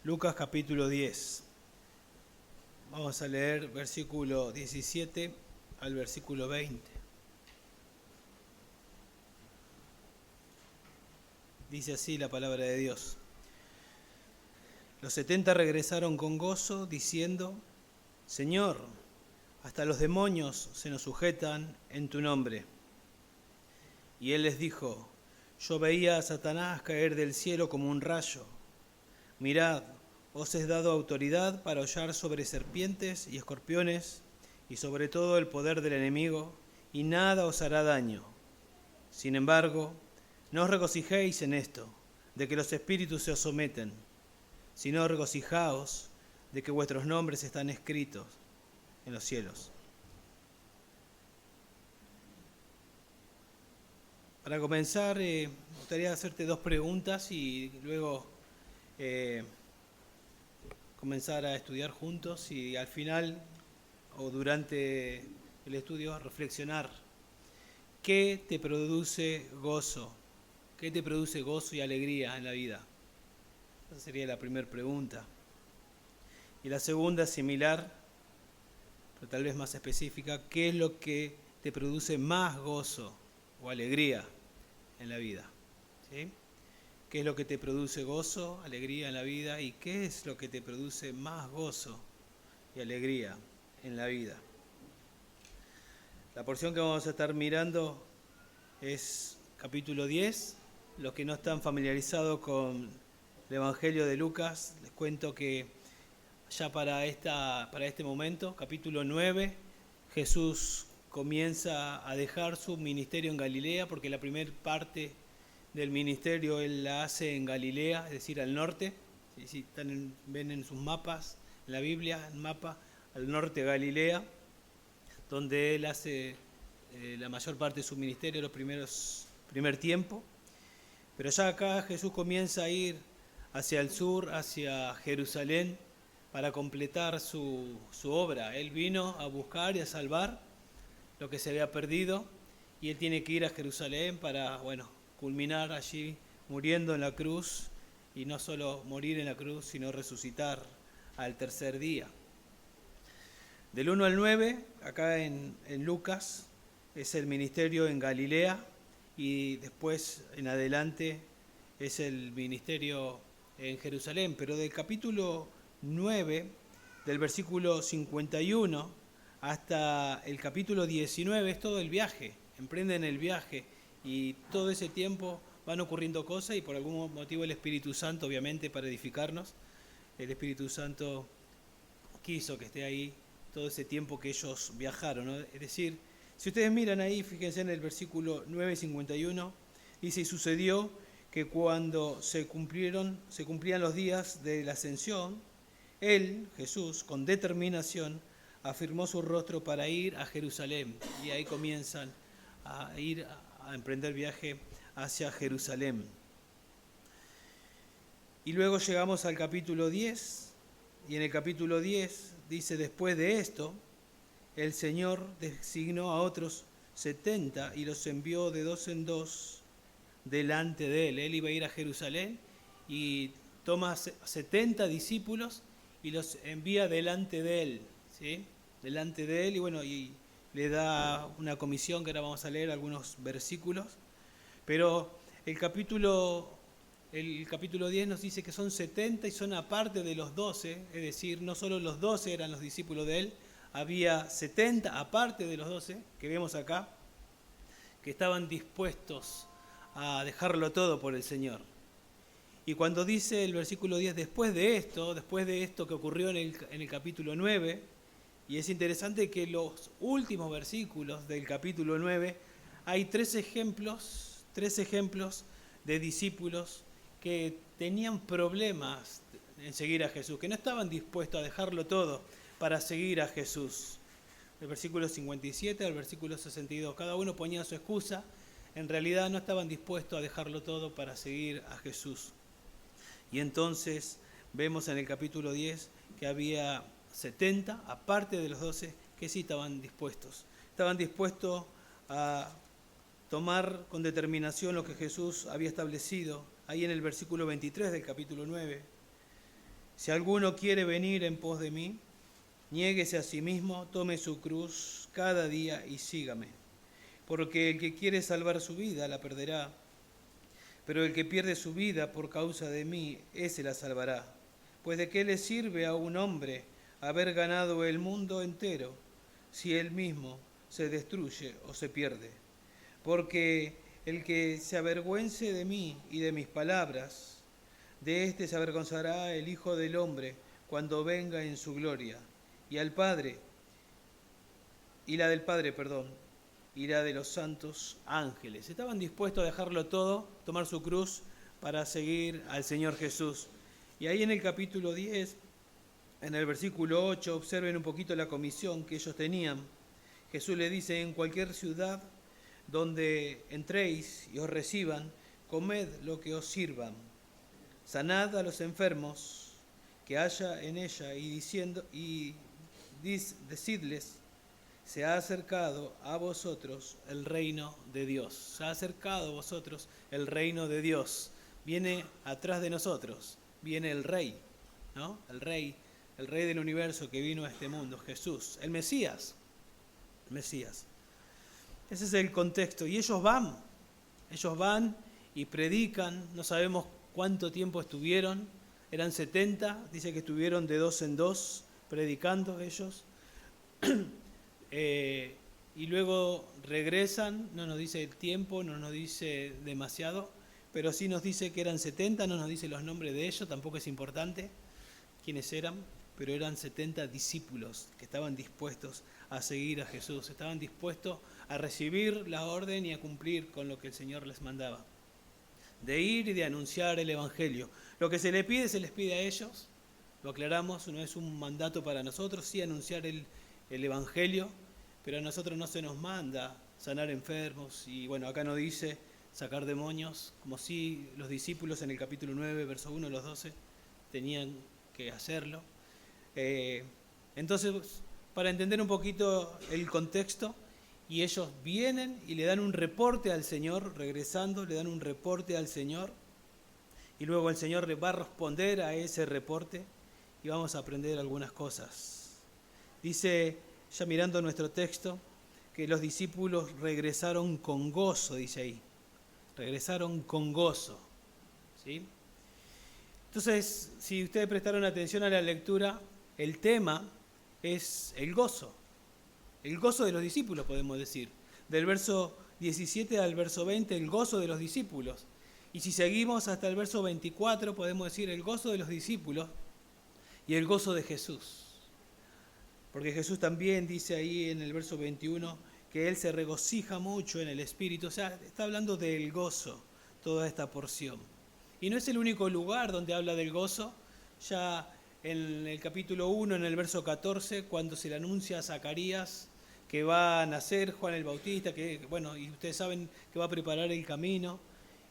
Lucas capítulo 10. Vamos a leer versículo 17 al versículo 20. Dice así la palabra de Dios. Los 70 regresaron con gozo, diciendo: Señor, hasta los demonios se nos sujetan en tu nombre. Y él les dijo: Yo veía a Satanás caer del cielo como un rayo. Mirad, os he dado autoridad para hollar sobre serpientes y escorpiones y sobre todo el poder del enemigo, y nada os hará daño. Sin embargo, no os regocijéis en esto, de que los espíritus se os someten, sino regocijaos de que vuestros nombres están escritos en los cielos. Para comenzar, me gustaría hacerte dos preguntas y luego comenzar a estudiar juntos y al final o durante el estudio reflexionar. ¿Qué te produce gozo? ¿Qué te produce gozo y alegría en la vida? Esa sería la primera pregunta. Y la segunda, similar, pero tal vez más específica: ¿qué es lo que te produce más gozo o alegría en la vida? ¿Sí? ¿Qué es lo que te produce gozo, alegría en la vida? ¿Y qué es lo que te produce más gozo y alegría en la vida? La porción que vamos a estar mirando es capítulo 10. Los que no están familiarizados con el Evangelio de Lucas, les cuento que ya para este momento, capítulo 9, Jesús comienza a dejar su ministerio en Galilea, porque la primera parte del ministerio él la hace en Galilea, es decir, al norte. Si ven en sus mapas, en la Biblia, el mapa, al norte de Galilea, donde él hace la mayor parte de su ministerio, primer tiempo. Pero ya acá Jesús comienza a ir hacia el sur, hacia Jerusalén, para completar su obra. Él vino a buscar y a salvar lo que se había perdido, y él tiene que ir a Jerusalén para, culminar allí muriendo en la cruz, y no solo morir en la cruz, sino resucitar al tercer día. Del 1 al 9, acá en Lucas, es el ministerio en Galilea, y después en adelante es el ministerio en Jerusalén. Pero del capítulo 9, del versículo 51 hasta el capítulo 19, es todo el viaje. Emprenden el viaje y todo ese tiempo van ocurriendo cosas, y por algún motivo el Espíritu Santo, obviamente para edificarnos, el Espíritu Santo quiso que esté ahí todo ese tiempo que ellos viajaron, ¿no? Es decir, si ustedes miran ahí, fíjense en el versículo 9:51, dice: y sucedió que cuando se cumplían los días de la ascensión, él, Jesús, con determinación, afirmó su rostro para ir a Jerusalén. Y ahí comienzan a ir a emprender viaje hacia Jerusalén. Y luego llegamos al capítulo 10, y en el capítulo 10 dice: después de esto, el Señor designó a otros 70 y los envió de dos en dos delante de él. Él iba a ir a Jerusalén y toma 70 discípulos y los envía delante de él, ¿sí? Delante de él, y le da una comisión que ahora vamos a leer algunos versículos. Pero el capítulo 10 nos dice que son 70 y son aparte de los 12, es decir, no solo los 12 eran los discípulos de él, había 70 aparte de los 12 que vemos acá, que estaban dispuestos a dejarlo todo por el Señor. Y cuando dice el versículo 10, después de esto que ocurrió en el capítulo 9, y es interesante que en los últimos versículos del capítulo 9 hay tres ejemplos de discípulos que tenían problemas en seguir a Jesús, que no estaban dispuestos a dejarlo todo para seguir a Jesús. Del versículo 57 al versículo 62, cada uno ponía su excusa. En realidad no estaban dispuestos a dejarlo todo para seguir a Jesús. Y entonces vemos en el capítulo 10 que había 70, aparte de los 12, que sí estaban dispuestos. Estaban dispuestos a tomar con determinación lo que Jesús había establecido. Ahí en el versículo 23 del capítulo 9, Si alguno quiere venir en pos de mí, niéguese a sí mismo, tome su cruz cada día y sígame. Porque el que quiere salvar su vida la perderá, pero el que pierde su vida por causa de mí, ese la salvará. Pues ¿de qué le sirve a un hombre haber ganado el mundo entero si él mismo se destruye o se pierde? Porque el que se avergüence de mí y de mis palabras, de éste se avergonzará el Hijo del Hombre cuando venga en su gloria, y al Padre, y la del Padre, y la de los santos ángeles. Estaban dispuestos a dejarlo todo, tomar su cruz para seguir al Señor Jesús. Y ahí en el capítulo 10, en el versículo 8, observen un poquito la comisión que ellos tenían. Jesús le dice: en cualquier ciudad donde entréis y os reciban, comed lo que os sirvan. Sanad a los enfermos que haya en ella y decidles: se ha acercado a vosotros el reino de Dios. Se ha acercado a vosotros el reino de Dios. Viene atrás de nosotros, viene el Rey, ¿no? El Rey del universo que vino a este mundo, Jesús, el Mesías. El Mesías. Ese es el contexto. Y ellos van y predican. No sabemos cuánto tiempo estuvieron. Eran 70, dice que estuvieron de 2 en 2 predicando ellos. Y luego regresan, no nos dice el tiempo, no nos dice demasiado, pero sí nos dice que eran 70, no nos dice los nombres de ellos, tampoco es importante quiénes eran, pero eran 70 discípulos que estaban dispuestos a seguir a Jesús, estaban dispuestos a recibir la orden y a cumplir con lo que el Señor les mandaba, de ir y de anunciar el Evangelio. Lo que se les pide a ellos, lo aclaramos, no es un mandato para nosotros, sí anunciar el Evangelio, pero a nosotros no se nos manda sanar enfermos, y bueno, acá no dice sacar demonios, como si los discípulos en el capítulo 9, verso 1 a los 12, tenían que hacerlo. Entonces, para entender un poquito el contexto, y ellos vienen y le dan un reporte al Señor, regresando, le dan un reporte al Señor, y luego el Señor le va a responder a ese reporte, y vamos a aprender algunas cosas. Dice, ya mirando nuestro texto, que los discípulos regresaron con gozo, dice ahí. Regresaron con gozo. ¿Sí? Entonces, si ustedes prestaron atención a la lectura, el tema es el gozo. El gozo de los discípulos, podemos decir. Del verso 17 al verso 20, el gozo de los discípulos. Y si seguimos hasta el verso 24, podemos decir el gozo de los discípulos y el gozo de Jesús. Porque Jesús también dice ahí en el verso 21 que Él se regocija mucho en el Espíritu. O sea, está hablando del gozo, toda esta porción. Y no es el único lugar donde habla del gozo. Ya en el capítulo 1, en el verso 14, cuando se le anuncia a Zacarías que va a nacer Juan el Bautista, que bueno, y ustedes saben que va a preparar el camino.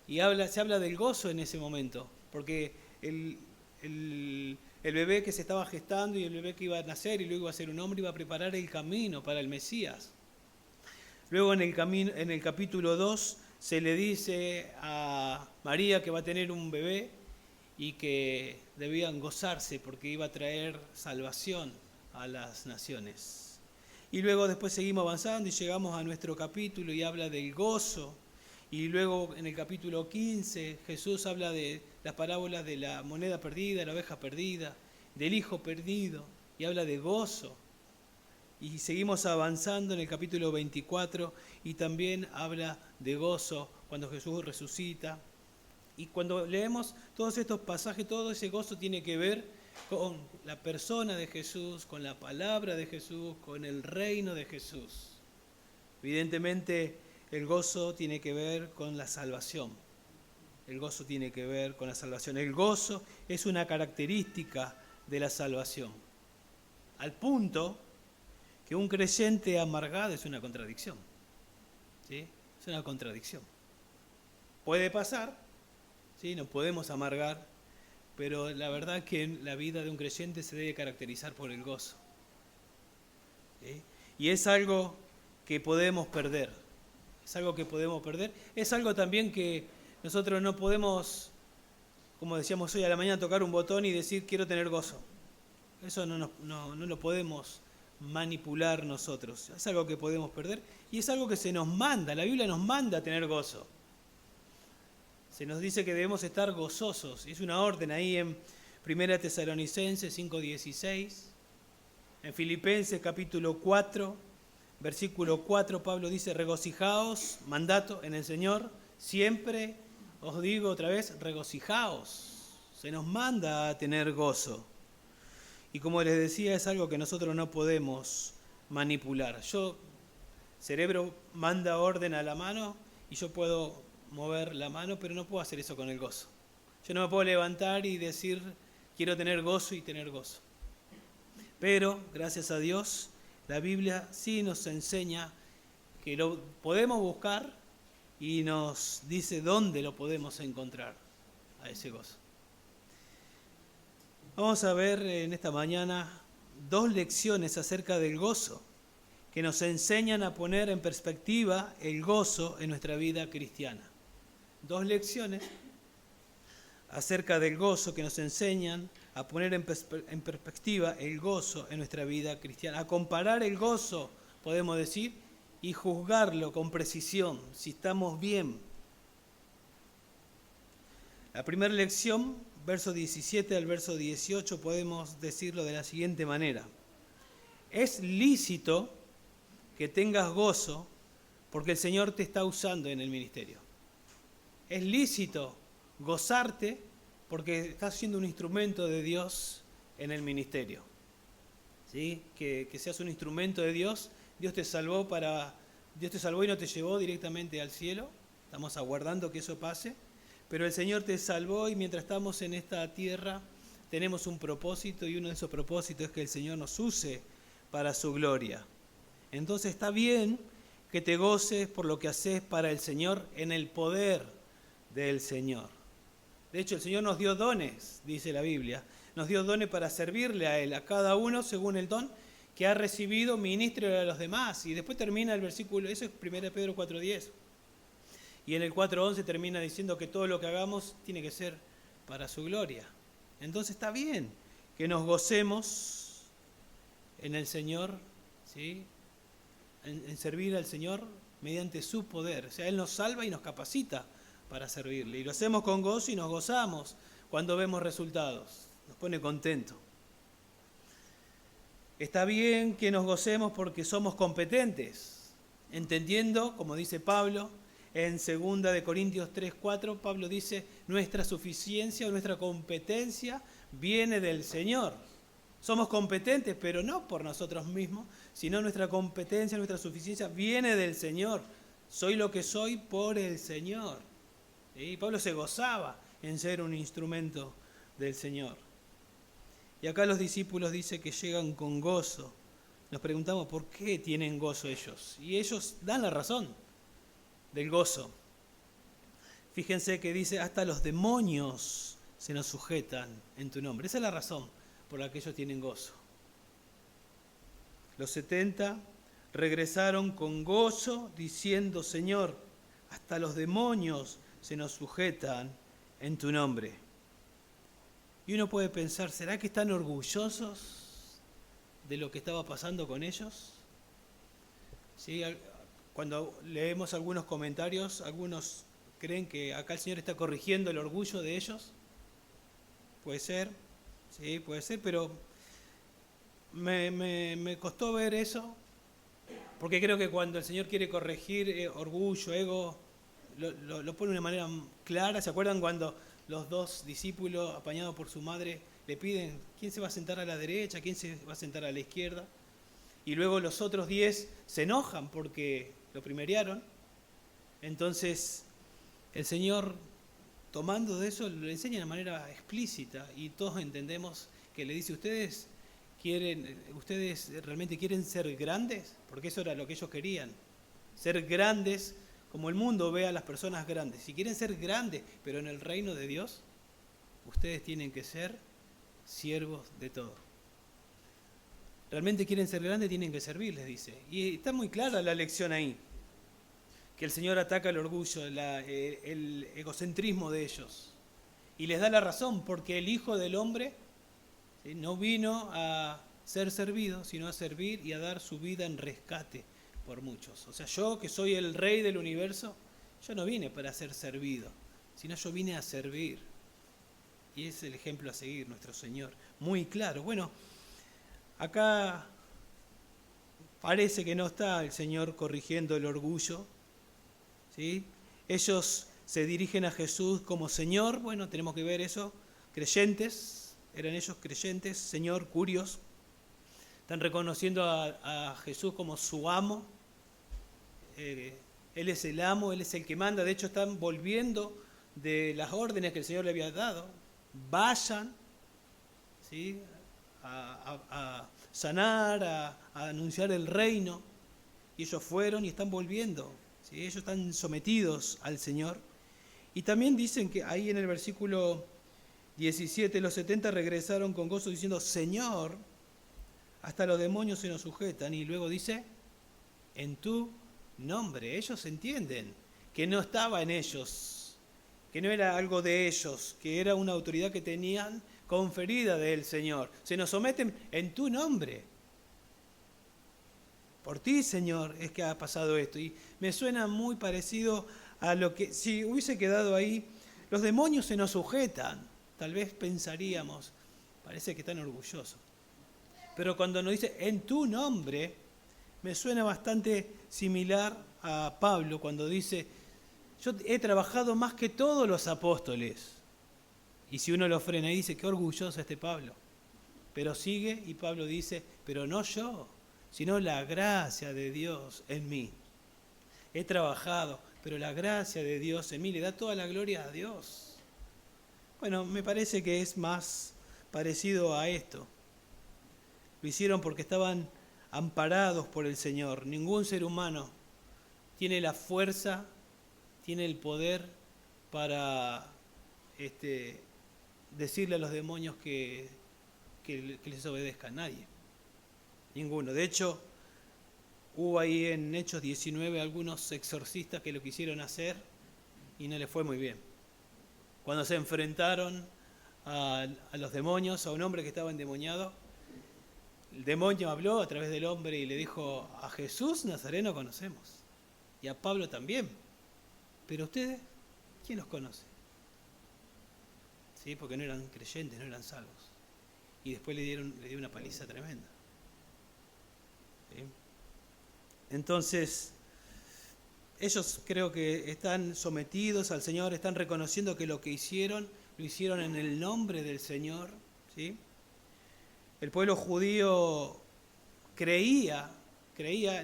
Y se habla del gozo en ese momento, porque el bebé que se estaba gestando y el bebé que iba a nacer y luego iba a ser un hombre iba a preparar el camino para el Mesías. Luego en el capítulo 2 se le dice a María que va a tener un bebé y que debían gozarse porque iba a traer salvación a las naciones. Y luego después seguimos avanzando y llegamos a nuestro capítulo y habla del gozo. Y luego en el capítulo 15 Jesús habla de las parábolas de la moneda perdida, la oveja perdida, del hijo perdido, y habla de gozo. Y seguimos avanzando en el capítulo 24 y también habla de gozo cuando Jesús resucita. Y cuando leemos todos estos pasajes, todo ese gozo tiene que ver con la persona de Jesús, con la palabra de Jesús, con el reino de Jesús. Evidentemente, el gozo tiene que ver con la salvación. El gozo tiene que ver con la salvación. El gozo es una característica de la salvación. Al punto que un creyente amargado es una contradicción. ¿Sí? Es una contradicción. Puede pasar, ¿sí? Nos podemos amargar, pero la verdad es que la vida de un creyente se debe caracterizar por el gozo. ¿Sí? Y es algo que podemos perder. Es algo que podemos perder. Es algo también que nosotros no podemos como decíamos hoy a la mañana, tocar un botón y decir quiero tener gozo. Eso no lo podemos manipular nosotros. Es algo que podemos perder y es algo que se nos manda. La Biblia nos manda a tener gozo. Se nos dice que debemos estar gozosos. Es una orden ahí en 1 Tesalonicenses 5:16. En Filipenses capítulo 4, versículo 4, Pablo dice, regocijaos, mandato en el Señor, siempre os digo otra vez, regocijaos. Se nos manda a tener gozo. Y como les decía, es algo que nosotros no podemos manipular. Cerebro manda orden a la mano y yo puedo mover la mano, pero no puedo hacer eso con el gozo. Yo no me puedo levantar y decir, quiero tener gozo y tener gozo. Pero, gracias a Dios, la Biblia sí nos enseña que lo podemos buscar y nos dice dónde lo podemos encontrar a ese gozo. Vamos a ver en esta mañana 2 lecciones acerca del gozo que nos enseñan a poner en perspectiva el gozo en nuestra vida cristiana. 2 lecciones acerca del gozo que nos enseñan a poner en perspectiva el gozo en nuestra vida cristiana, a comparar el gozo, podemos decir, y juzgarlo con precisión, si estamos bien. La primera lección, verso 17 al verso 18, podemos decirlo de la siguiente manera. Es lícito que tengas gozo porque el Señor te está usando en el ministerio. Es lícito gozarte porque estás siendo un instrumento de Dios en el ministerio. ¿Sí? Que seas un instrumento de Dios. Dios te salvó y no te llevó directamente al cielo. Estamos aguardando que eso pase. Pero el Señor te salvó y mientras estamos en esta tierra tenemos un propósito y uno de esos propósitos es que el Señor nos use para su gloria. Entonces está bien que te goces por lo que haces para el Señor en el poder del Señor. De hecho, el Señor nos dio dones, dice la Biblia. Nos dio dones para servirle a Él, a cada uno según el don que ha recibido, ministro a los demás. Y después termina el versículo, eso es 1 Pedro 4:10. Y en el 4:11 termina diciendo que todo lo que hagamos tiene que ser para su gloria. Entonces está bien que nos gocemos en el Señor, ¿sí? En servir al Señor mediante su poder. O sea, Él nos salva y nos capacita para servirle. Y lo hacemos con gozo y nos gozamos cuando vemos resultados. Nos pone contento. Está bien que nos gocemos porque somos competentes, entendiendo, como dice Pablo, en 2 Corintios 3:4, Pablo dice, nuestra suficiencia o nuestra competencia viene del Señor. Somos competentes, pero no por nosotros mismos, sino nuestra competencia, nuestra suficiencia viene del Señor. Soy lo que soy por el Señor. Y Pablo se gozaba en ser un instrumento del Señor. Y acá los discípulos dicen que llegan con gozo. Nos preguntamos por qué tienen gozo ellos. Y ellos dan la razón del gozo. Fíjense que dice, hasta los demonios se nos sujetan en tu nombre. Esa es la razón por la que ellos tienen gozo. Los 70 regresaron con gozo diciendo, Señor, hasta los demonios se nos sujetan en tu nombre. Y uno puede pensar, ¿será que están orgullosos de lo que estaba pasando con ellos? ¿Sí? Cuando leemos algunos comentarios, algunos creen que acá el Señor está corrigiendo el orgullo de ellos. Puede ser, sí, puede ser, pero me costó ver eso, porque creo que cuando el Señor quiere corregir orgullo, ego, lo pone de una manera clara. ¿Se acuerdan cuando los 2 discípulos, apañados por su madre, le piden quién se va a sentar a la derecha, quién se va a sentar a la izquierda? Y luego los otros 10 se enojan porque lo primerearon. Entonces el Señor, tomando de eso, lo enseña de manera explícita y todos entendemos que le dice, ¿ustedes realmente quieren ser grandes? Porque eso era lo que ellos querían, ser grandes como el mundo ve a las personas grandes. Si quieren ser grandes, pero en el reino de Dios, ustedes tienen que ser siervos de todo. Realmente quieren ser grandes, tienen que servir, les dice. Y está muy clara la lección ahí, que el Señor ataca el orgullo, el egocentrismo de ellos. Y les da la razón, porque el Hijo del Hombre, ¿sí?, no vino a ser servido, sino a servir y a dar su vida en rescate por muchos. O sea, yo que soy el Rey del universo, yo no vine para ser servido, sino yo vine a servir. Y es el ejemplo a seguir, nuestro Señor. Muy claro. Bueno, acá parece que no está el Señor corrigiendo el orgullo, ¿sí? Ellos se dirigen a Jesús como Señor. Bueno, tenemos que ver eso. Creyentes, eran ellos creyentes, Señor, curios. Están reconociendo a Jesús como su amo. Él es el amo, Él es el que manda. De hecho, están volviendo de las órdenes que el Señor le había dado. Vayan, ¿sí?, a sanar, a anunciar el reino. Y ellos fueron y están volviendo, ¿sí? Ellos están sometidos al Señor. Y también dicen que ahí en el versículo 17, los 70 regresaron con gozo diciendo, Señor, hasta los demonios se nos sujetan. Y luego dice, en tu nombre. Ellos entienden que no estaba en ellos, que no era algo de ellos, que era una autoridad que tenían conferida del Señor. Se nos someten en tu nombre. Por ti, Señor, es que ha pasado esto. Y me suena muy parecido a lo que, si hubiese quedado ahí, los demonios se nos sujetan. Tal vez pensaríamos, parece que están orgullosos. Pero cuando nos dice, en tu nombre, me suena bastante similar a Pablo cuando dice, yo he trabajado más que todos los apóstoles. Y si uno lo frena y dice, qué orgulloso este Pablo. Pero sigue y Pablo dice, pero no yo, sino la gracia de Dios en mí. He trabajado, pero la gracia de Dios en mí le da toda la gloria a Dios. Bueno, me parece que es más parecido a esto. Lo hicieron porque estaban amparados por el Señor. Ningún ser humano tiene la fuerza, tiene el poder para decirle a los demonios que les obedezcan. Nadie. Ninguno. De hecho, hubo ahí en Hechos 19 algunos exorcistas que lo quisieron hacer y no les fue muy bien. Cuando se enfrentaron a los demonios, a un hombre que estaba endemoniado, el demonio habló a través del hombre y le dijo, a Jesús Nazareno conocemos, y a Pablo también, pero ustedes, ¿quién los conoce? ¿Sí? Porque no eran creyentes, no eran salvos. Y después le dio una paliza tremenda. ¿Sí? Entonces, ellos creo que están sometidos al Señor, están reconociendo que lo que hicieron, lo hicieron en el nombre del Señor, ¿sí? El pueblo judío creía,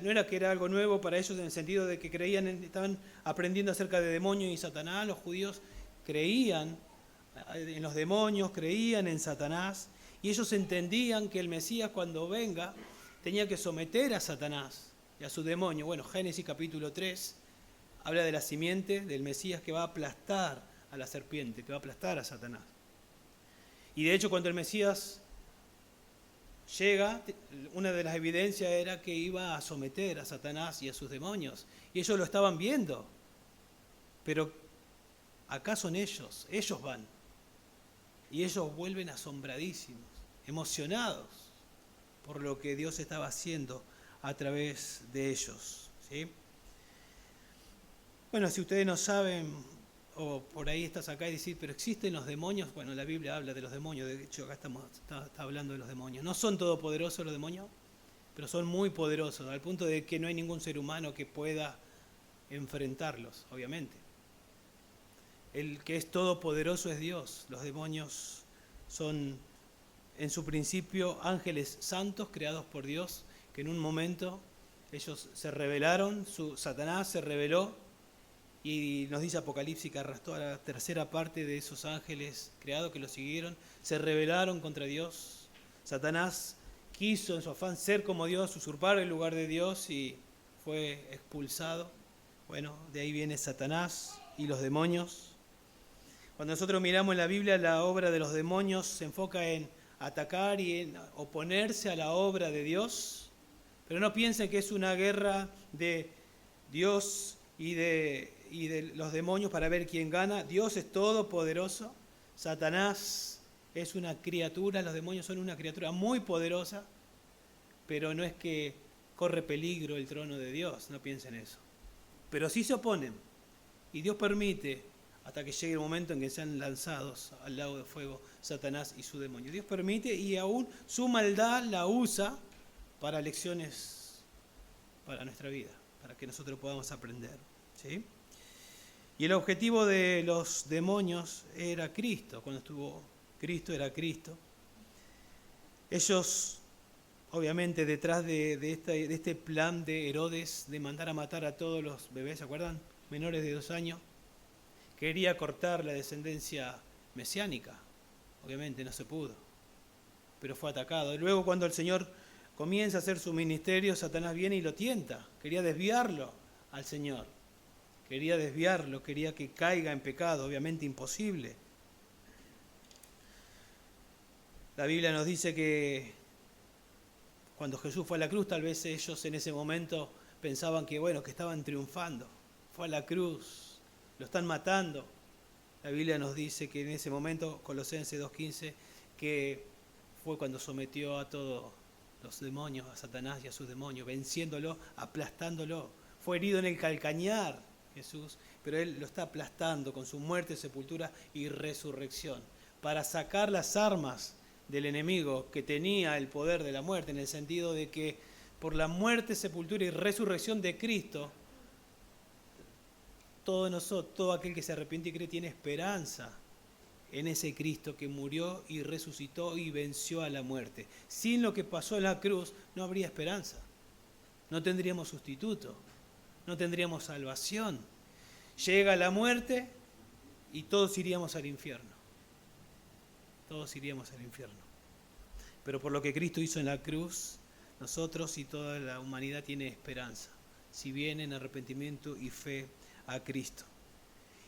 no era que era algo nuevo para ellos en el sentido de que creían, estaban aprendiendo acerca de demonios y Satanás. Los judíos creían en los demonios, creían en Satanás, y ellos entendían que el Mesías cuando venga tenía que someter a Satanás y a su demonio. Bueno, Génesis capítulo 3 habla de la simiente del Mesías que va a aplastar a la serpiente, que va a aplastar a Satanás. Y de hecho cuando el Mesías llega, una de las evidencias era que iba a someter a Satanás y a sus demonios. Y ellos lo estaban viendo. Pero acá son ellos van. Y ellos vuelven asombradísimos, emocionados por lo que Dios estaba haciendo a través de ellos, ¿sí? Bueno, si ustedes no saben, o por ahí estás acá y decís, pero ¿existen los demonios? Bueno, la Biblia habla de los demonios, de hecho acá está hablando de los demonios. No son todopoderosos los demonios, pero son muy poderosos, al punto de que no hay ningún ser humano que pueda enfrentarlos, obviamente. El que es todopoderoso es Dios. Los demonios son, en su principio, ángeles santos creados por Dios, que en un momento ellos se rebelaron, Satanás se rebeló, y nos dice Apocalipsis que arrastró a la tercera parte de esos ángeles creados que lo siguieron, se rebelaron contra Dios. Satanás quiso en su afán ser como Dios, usurpar el lugar de Dios y fue expulsado. Bueno, de ahí viene Satanás y los demonios. Cuando nosotros miramos en la Biblia, la obra de los demonios se enfoca en atacar y en oponerse a la obra de Dios, pero no piensen que es una guerra de Dios y de los demonios para ver quién gana. Dios es todopoderoso, Satanás es una criatura, los demonios son una criatura muy poderosa, pero no es que corre peligro el trono de Dios, no piensen eso. Pero sí se oponen, y Dios permite hasta que llegue el momento en que sean lanzados al lago de fuego Satanás y su demonio. Dios permite y aún su maldad la usa para lecciones para nuestra vida, para que nosotros podamos aprender, ¿sí? Y el objetivo de los demonios era Cristo. Cuando estuvo Cristo, era Cristo. Ellos, obviamente, detrás de este plan de Herodes de mandar a matar a todos los bebés, ¿se acuerdan? Menores de 2 años. Quería cortar la descendencia mesiánica. Obviamente no se pudo, pero fue atacado. Y luego cuando el Señor comienza a hacer su ministerio, Satanás viene y lo tienta. Quería desviarlo al Señor. Quería desviarlo, quería que caiga en pecado, obviamente imposible. La Biblia nos dice que cuando Jesús fue a la cruz, tal vez ellos en ese momento pensaban que, bueno, que estaban triunfando. Fue a la cruz, lo están matando. La Biblia nos dice que en ese momento, Colosenses 2:15, que fue cuando sometió a todos los demonios, a Satanás y a sus demonios, venciéndolo, aplastándolo. Fue herido en el calcañar, Jesús, pero Él lo está aplastando con su muerte, sepultura y resurrección, para sacar las armas del enemigo que tenía el poder de la muerte, en el sentido de que por la muerte, sepultura y resurrección de Cristo, todo aquel que se arrepiente y cree tiene esperanza en ese Cristo que murió y resucitó y venció a la muerte. Sin lo que pasó en la cruz no habría esperanza, no tendríamos sustituto, no tendríamos salvación. Llega la muerte y todos iríamos al infierno. Todos iríamos al infierno. Pero por lo que Cristo hizo en la cruz, nosotros y toda la humanidad tiene esperanza, si viene en arrepentimiento y fe a Cristo.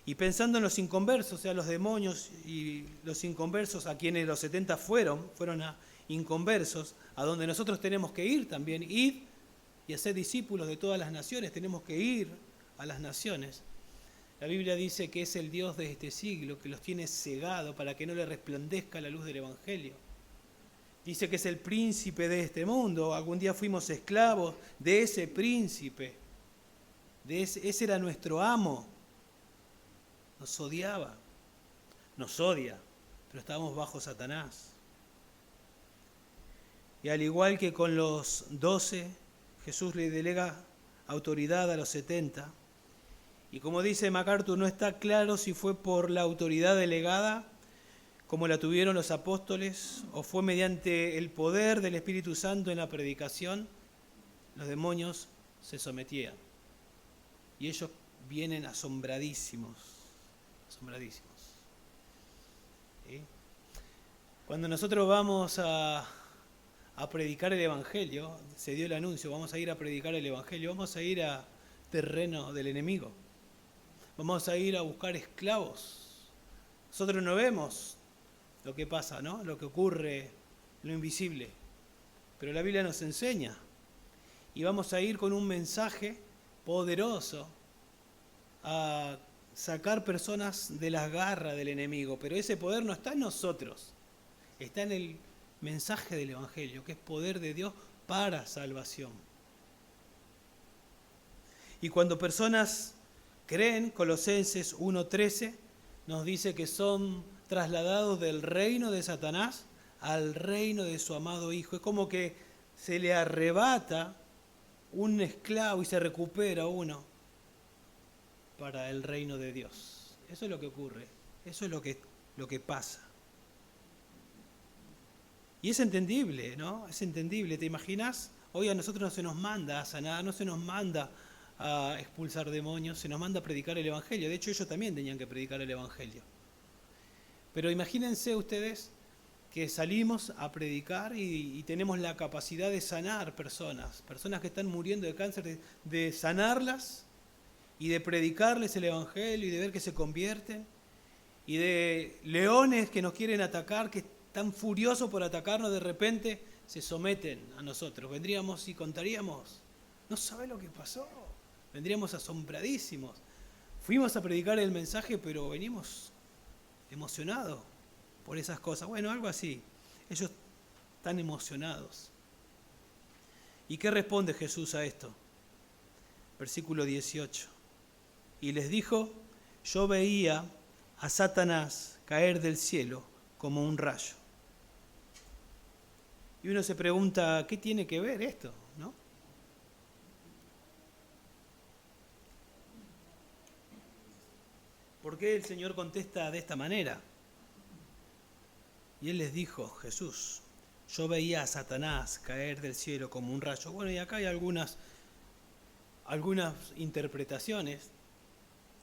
Y pensando en los inconversos, o sea, los demonios y los inconversos, a quienes los 70 fueron a inconversos, a donde nosotros tenemos que ir también, ir y hacer discípulos de todas las naciones, tenemos que ir a las naciones. La Biblia dice que es el Dios de este siglo, que los tiene cegados para que no le resplandezca la luz del Evangelio. Dice que es el príncipe de este mundo. Algún día fuimos esclavos de ese príncipe. Ese era nuestro amo. Nos odiaba, nos odia, pero estábamos bajo Satanás. Y al igual que con los 12, Jesús le delega autoridad a los 70. Y como dice MacArthur, no está claro si fue por la autoridad delegada, como la tuvieron los apóstoles, o fue mediante el poder del Espíritu Santo en la predicación. Los demonios se sometían. Y ellos vienen asombradísimos. ¿Sí? Cuando nosotros vamos a predicar el Evangelio, se dio el anuncio, vamos a ir a predicar el Evangelio, vamos a ir a terreno del enemigo, vamos a ir a buscar esclavos. Nosotros no vemos lo que pasa, ¿no? Lo que ocurre, lo invisible, pero la Biblia nos enseña, y vamos a ir con un mensaje poderoso a sacar personas de las garras del enemigo, pero ese poder no está en nosotros, está en el mensaje del Evangelio, que es poder de Dios para salvación. Y cuando personas creen, Colosenses 1:13 nos dice que son trasladados del reino de Satanás al reino de su amado Hijo. Es como que se le arrebata un esclavo y se recupera uno para el reino de Dios. Eso es lo que ocurre, eso es lo que pasa. Y es entendible, ¿no? Es entendible. ¿Te imaginas? Hoy a nosotros no se nos manda a sanar, no se nos manda a expulsar demonios, se nos manda a predicar el Evangelio. De hecho, ellos también tenían que predicar el Evangelio. Pero imagínense ustedes que salimos a predicar y tenemos la capacidad de sanar personas que están muriendo de cáncer, de sanarlas y de predicarles el Evangelio y de ver que se convierten, y de leones que nos quieren atacar, que están furiosos por atacarnos, de repente se someten a nosotros. Vendríamos y contaríamos, no sabe lo que pasó, vendríamos asombradísimos. Fuimos a predicar el mensaje, pero venimos emocionados, por esas cosas. Bueno, algo así. Ellos están emocionados. ¿Y qué responde Jesús a esto? Versículo 18. Y les dijo, yo veía a Satanás caer del cielo como un rayo. Y uno se pregunta, ¿qué tiene que ver esto? ¿No? ¿Por qué el Señor contesta de esta manera? Y Él les dijo, Jesús, yo veía a Satanás caer del cielo como un rayo. Bueno, y acá hay algunas interpretaciones,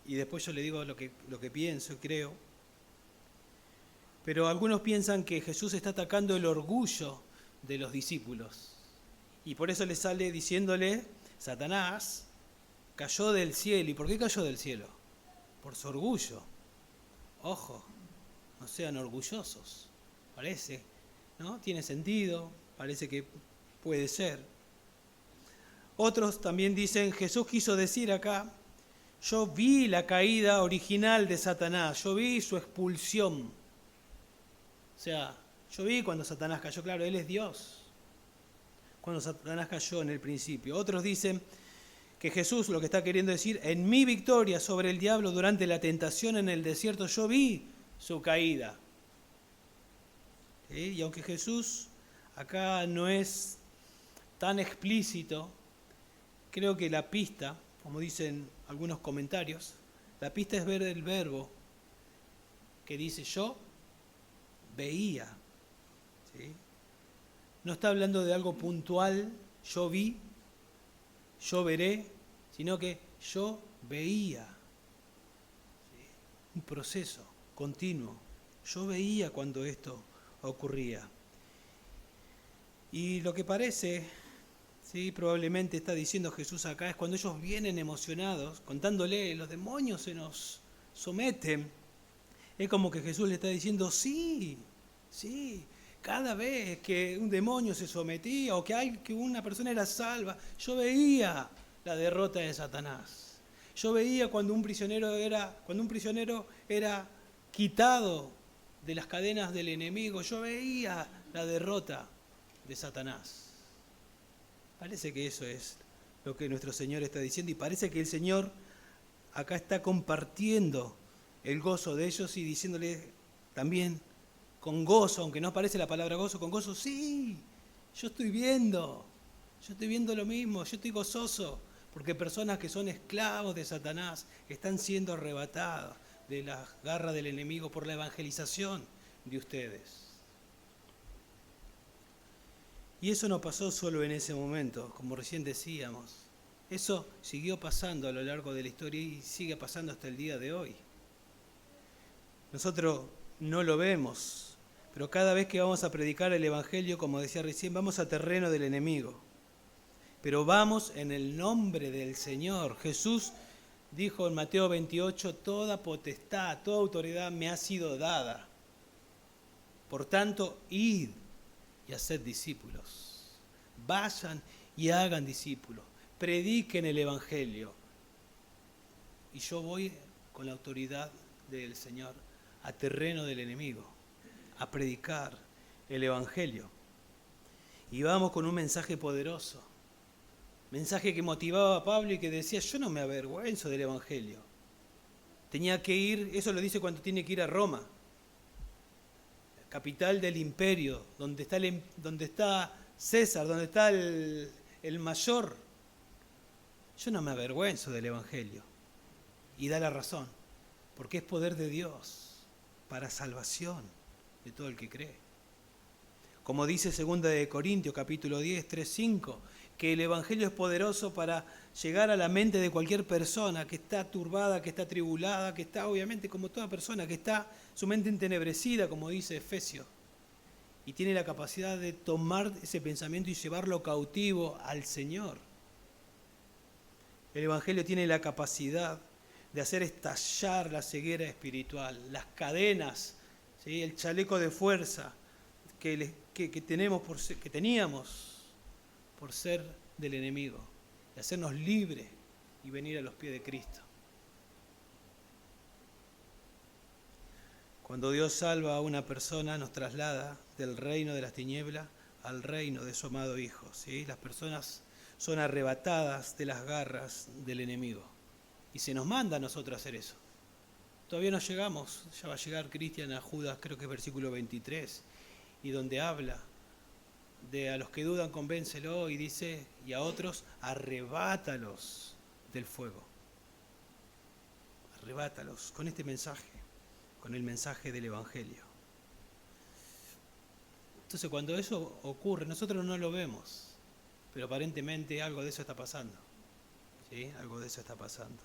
y después yo le digo lo que pienso y creo. Pero algunos piensan que Jesús está atacando el orgullo de los discípulos. Y por eso le sale diciéndole, Satanás cayó del cielo. ¿Y por qué cayó del cielo? Por su orgullo. Ojo, no sean orgullosos. Parece, ¿no? Tiene sentido, parece que puede ser. Otros también dicen, Jesús quiso decir acá, yo vi la caída original de Satanás, yo vi su expulsión. O sea, yo vi cuando Satanás cayó, claro, Él es Dios. Cuando Satanás cayó en el principio. Otros dicen que Jesús lo que está queriendo decir, en mi victoria sobre el diablo durante la tentación en el desierto, yo vi su caída. ¿Sí? Y aunque Jesús acá no es tan explícito, creo que la pista, como dicen algunos comentarios, la pista es ver el verbo que dice yo veía. ¿Sí? No está hablando de algo puntual, yo vi, yo veré, sino que yo veía. ¿Sí? Un proceso continuo. Yo veía cuando esto ocurría. Y lo que parece, ¿sí? Probablemente está diciendo Jesús acá, es cuando ellos vienen emocionados, contándole, los demonios se nos someten. Es como que Jesús le está diciendo, sí, cada vez que un demonio se sometía o que una persona era salva, yo veía la derrota de Satanás. Yo veía cuando un prisionero era quitado de las cadenas del enemigo, yo veía la derrota de Satanás. Parece que eso es lo que nuestro Señor está diciendo y parece que el Señor acá está compartiendo el gozo de ellos y diciéndole también con gozo, aunque no aparece la palabra gozo, con gozo, sí, yo estoy viendo lo mismo, yo estoy gozoso, porque personas que son esclavos de Satanás están siendo arrebatadas de la garra del enemigo por la evangelización de ustedes. Y eso no pasó solo en ese momento, como recién decíamos. Eso siguió pasando a lo largo de la historia y sigue pasando hasta el día de hoy. Nosotros no lo vemos, pero cada vez que vamos a predicar el Evangelio, como decía recién, vamos a terreno del enemigo. Pero vamos en el nombre del Señor. Jesús dijo en Mateo 28, toda potestad, toda autoridad me ha sido dada. Por tanto, id y haced discípulos. Vayan y hagan discípulos. Prediquen el Evangelio. Y yo voy con la autoridad del Señor a terreno del enemigo, a predicar el Evangelio. Y vamos con un mensaje poderoso. Mensaje que motivaba a Pablo y que decía, yo no me avergüenzo del Evangelio. Tenía que ir, eso lo dice cuando tiene que ir a Roma, capital del imperio, donde está César, donde está el mayor. Yo no me avergüenzo del Evangelio. Y da la razón, porque es poder de Dios para salvación de todo el que cree. Como dice 2 de Corintios, capítulo 10, 3, 5, que el Evangelio es poderoso para llegar a la mente de cualquier persona que está turbada, que está atribulada, que está obviamente como toda persona, que está su mente entenebrecida, como dice Efesios, y tiene la capacidad de tomar ese pensamiento y llevarlo cautivo al Señor. El Evangelio tiene la capacidad de hacer estallar la ceguera espiritual, las cadenas, ¿sí? El chaleco de fuerza que teníamos por ser del enemigo, de hacernos libres y venir a los pies de Cristo. Cuando Dios salva a una persona, nos traslada del reino de las tinieblas al reino de su amado Hijo. ¿Sí? Las personas son arrebatadas de las garras del enemigo. Y se nos manda a nosotros hacer eso. Todavía no llegamos, ya va a llegar Cristian a Judas, creo que es versículo 23, y donde habla de a los que dudan convéncelo, y dice, y a otros arrebátalos del fuego. Arrebátalos con este mensaje, con el mensaje del Evangelio. Entonces cuando eso ocurre, nosotros no lo vemos, pero aparentemente algo de eso está pasando. ¿Sí? Algo de eso está pasando.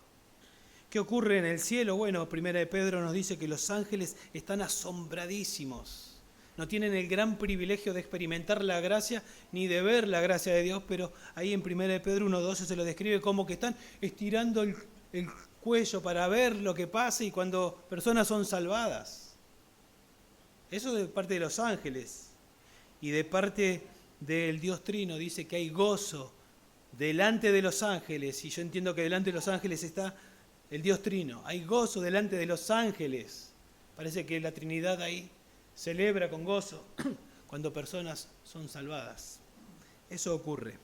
¿Qué ocurre en el cielo? Bueno, Primera de Pedro nos dice que los ángeles están asombradísimos. No tienen el gran privilegio de experimentar la gracia ni de ver la gracia de Dios, pero ahí en Primera de Pedro 1:12 se lo describe como que están estirando el cuello para ver lo que pasa y cuando personas son salvadas. Eso de parte de los ángeles. Y de parte del Dios Trino dice que hay gozo delante de los ángeles, y yo entiendo que delante de los ángeles está el Dios Trino. Hay gozo delante de los ángeles. Parece que la Trinidad ahí celebra con gozo cuando personas son salvadas. Eso ocurre.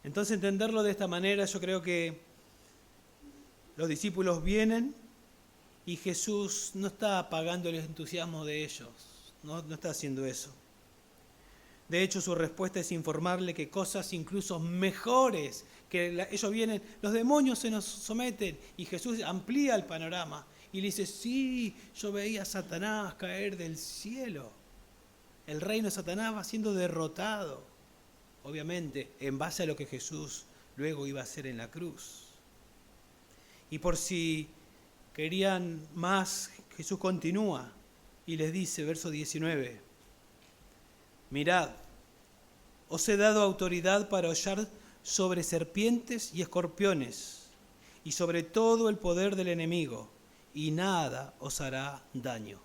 Entonces, entenderlo de esta manera, yo creo que los discípulos vienen y Jesús no está apagando el entusiasmo de ellos. No está haciendo eso. De hecho, su respuesta es informarle que cosas incluso mejores, que ellos vienen, los demonios se nos someten, y Jesús amplía el panorama y le dice, sí, yo veía a Satanás caer del cielo. El reino de Satanás va siendo derrotado, obviamente, en base a lo que Jesús luego iba a hacer en la cruz. Y por si querían más, Jesús continúa y les dice, verso 19, mirad, os he dado autoridad para hollar sobre serpientes y escorpiones, y sobre todo el poder del enemigo, y nada os hará daño.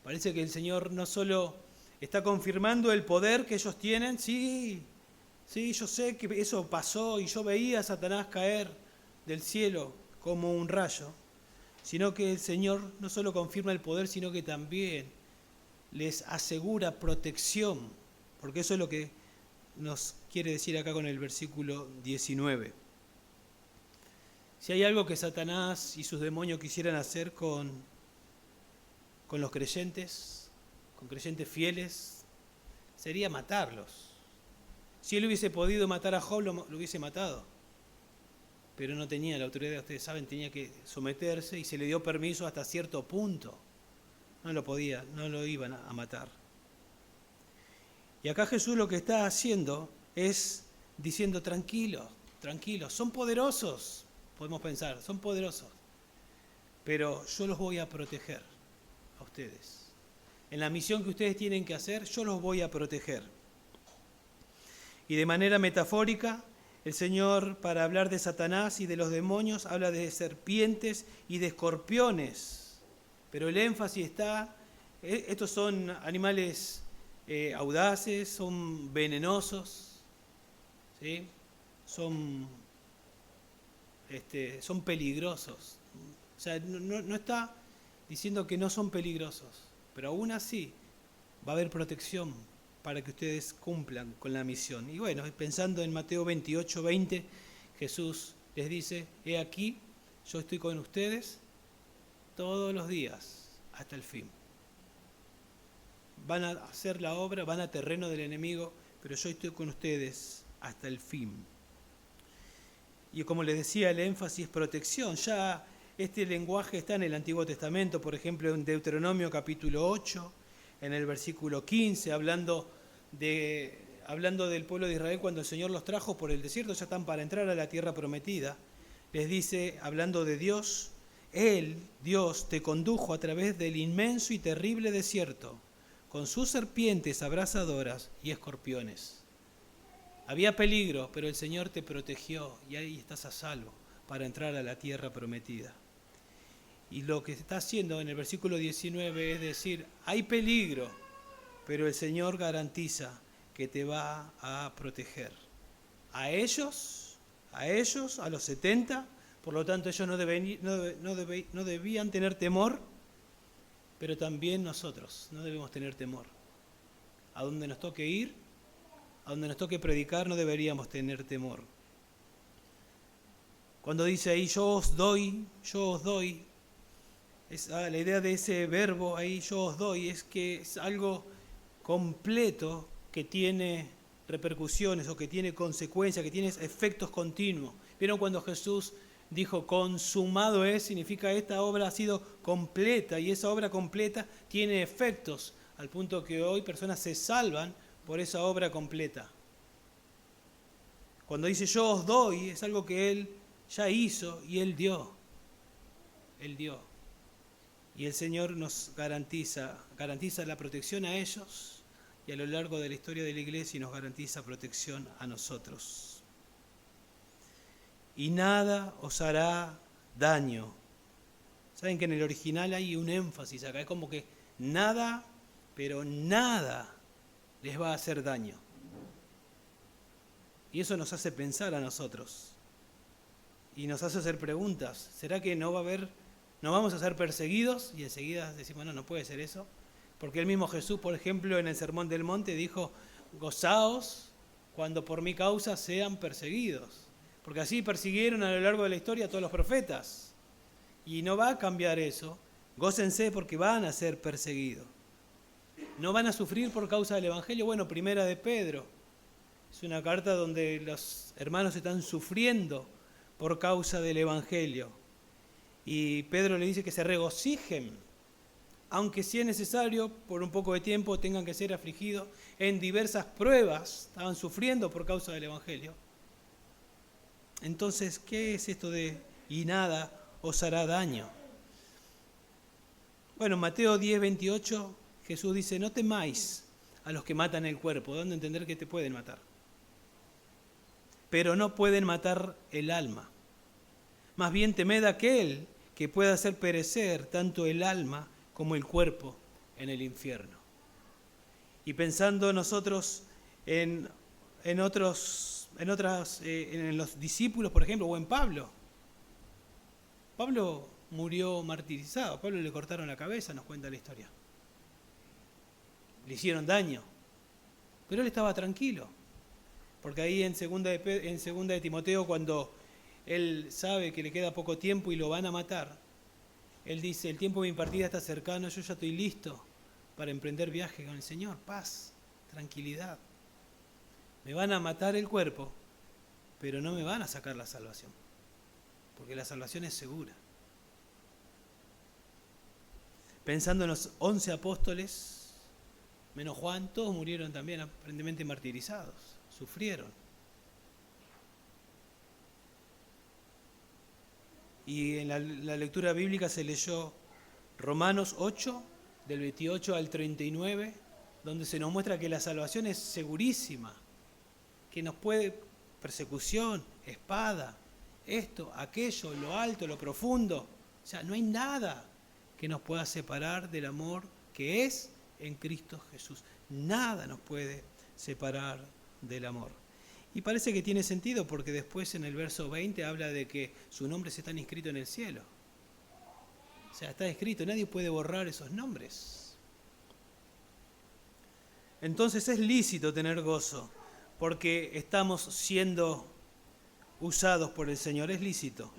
Parece que el Señor no solo está confirmando el poder que ellos tienen, sí, yo sé que eso pasó, y yo veía a Satanás caer del cielo como un rayo, sino que el Señor no solo confirma el poder, sino que también les asegura protección, porque eso es lo que nos quiere decir acá con el versículo 19. Si hay algo que Satanás y sus demonios quisieran hacer con los creyentes, con creyentes fieles, sería matarlos. Si él hubiese podido matar a Job, lo hubiese matado. Pero no tenía la autoridad, ustedes saben, tenía que someterse y se le dio permiso hasta cierto punto. No lo podía, no lo iban a matar. Y acá Jesús lo que está haciendo es diciendo, tranquilos, son poderosos, podemos pensar, son poderosos, pero yo los voy a proteger a ustedes. En la misión que ustedes tienen que hacer, yo los voy a proteger. Y de manera metafórica, el Señor, para hablar de Satanás y de los demonios, habla de serpientes y de escorpiones. Pero el énfasis está, estos son animales audaces, son venenosos, ¿sí? son peligrosos. O sea, no está diciendo que no son peligrosos, pero aún así va a haber protección para que ustedes cumplan con la misión. Y bueno, pensando en Mateo 28:20, Jesús les dice, he aquí, yo estoy con ustedes todos los días hasta el fin. Van a hacer la obra, van a terreno del enemigo, pero yo estoy con ustedes hasta el fin. Y como les decía, el énfasis es protección. Ya este lenguaje está en el Antiguo Testamento, por ejemplo, en Deuteronomio capítulo 8, en el versículo 15, hablando del pueblo de Israel cuando el Señor los trajo por el desierto, ya están para entrar a la tierra prometida. Les dice, hablando de Dios, Él, Dios, te condujo a través del inmenso y terrible desierto, con sus serpientes abrasadoras y escorpiones. Había peligro, pero el Señor te protegió y ahí estás a salvo para entrar a la tierra prometida. Y lo que está haciendo en el versículo 19 es decir, hay peligro, pero el Señor garantiza que te va a proteger. A ellos, a los 70, por lo tanto ellos no debían tener temor, pero también nosotros no debemos tener temor. A donde nos toque ir, a donde nos toque predicar, no deberíamos tener temor. Cuando dice ahí, yo os doy, la idea de ese verbo ahí, yo os doy, es que es algo completo que tiene repercusiones o que tiene consecuencias, que tiene efectos continuos. ¿Vieron cuando Jesús dijo consumado es? Significa esta obra ha sido completa, y esa obra completa tiene efectos, al punto que hoy personas se salvan por esa obra completa. Cuando dice yo os doy, es algo que Él ya hizo y Él dio. Él dio. Y el Señor nos garantiza la protección a ellos y a lo largo de la historia de la iglesia, y nos garantiza protección a nosotros. Y nada os hará daño. Saben que en el original hay un énfasis acá, es como que nada, pero nada les va a hacer daño. Y eso nos hace pensar a nosotros. Y nos hace hacer preguntas. ¿Será que no vamos a ser perseguidos? Y enseguida decimos, no puede ser eso. Porque el mismo Jesús, por ejemplo, en el Sermón del Monte dijo, gozaos cuando por mi causa sean perseguidos. Porque así persiguieron a lo largo de la historia a todos los profetas. Y no va a cambiar eso. Gócense porque van a ser perseguidos. No van a sufrir por causa del Evangelio. Bueno, Primera de Pedro. Es una carta donde los hermanos están sufriendo por causa del Evangelio. Y Pedro le dice que se regocijen, aunque si es necesario, por un poco de tiempo tengan que ser afligidos en diversas pruebas. Estaban sufriendo por causa del Evangelio. Entonces, ¿qué es esto de y nada os hará daño? Bueno, Mateo 10:28, Jesús dice, no temáis a los que matan el cuerpo, dando a entender que te pueden matar. Pero no pueden matar el alma. Más bien temed a aquel que pueda hacer perecer tanto el alma como el cuerpo en el infierno. Y pensando nosotros en los discípulos, por ejemplo, o en Pablo. Pablo murió martirizado, a Pablo le cortaron la cabeza, nos cuenta la historia. Le hicieron daño, pero él estaba tranquilo, porque ahí en segunda de Timoteo, cuando él sabe que le queda poco tiempo y lo van a matar, él dice, el tiempo de mi partida está cercano, yo ya estoy listo para emprender viaje con el Señor, paz, tranquilidad. Me van a matar el cuerpo, pero no me van a sacar la salvación, porque la salvación es segura. Pensando en los 11 apóstoles, menos Juan, todos murieron también aparentemente martirizados, sufrieron. Y en la lectura bíblica se leyó Romanos 8, del 28 al 39, donde se nos muestra que la salvación es segurísima, que nos puede persecución, espada, esto, aquello, lo alto, lo profundo. O sea, no hay nada que nos pueda separar del amor que es en Cristo Jesús. Nada nos puede separar del amor. Y parece que tiene sentido porque después en el verso 20 habla de que sus nombres están inscritos en el cielo. O sea, está escrito, nadie puede borrar esos nombres. Entonces es lícito tener gozo porque estamos siendo usados por el Señor, es lícito.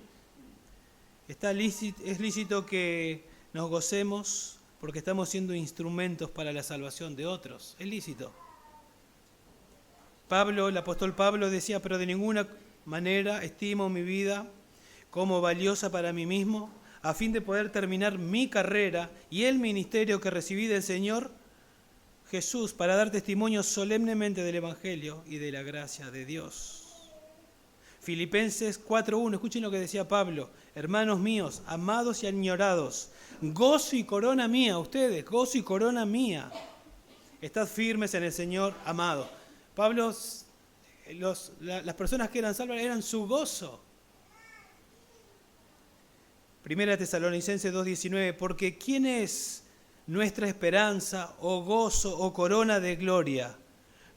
Es lícito que nos gocemos porque estamos siendo instrumentos para la salvación de otros, es lícito. El apóstol Pablo decía, pero de ninguna manera estimo mi vida como valiosa para mí mismo, a fin de poder terminar mi carrera y el ministerio que recibí del Señor Jesús para dar testimonio solemnemente del Evangelio y de la gracia de Dios. Filipenses 4:1, escuchen lo que decía Pablo, hermanos míos, amados y añorados, gozo y corona mía, ustedes, gozo y corona mía, estad firmes en el Señor, amado. Pablo, las personas que eran salvas eran su gozo. Primera Tesalonicenses 2:19, porque ¿quién es nuestra esperanza, o gozo, o corona de gloria?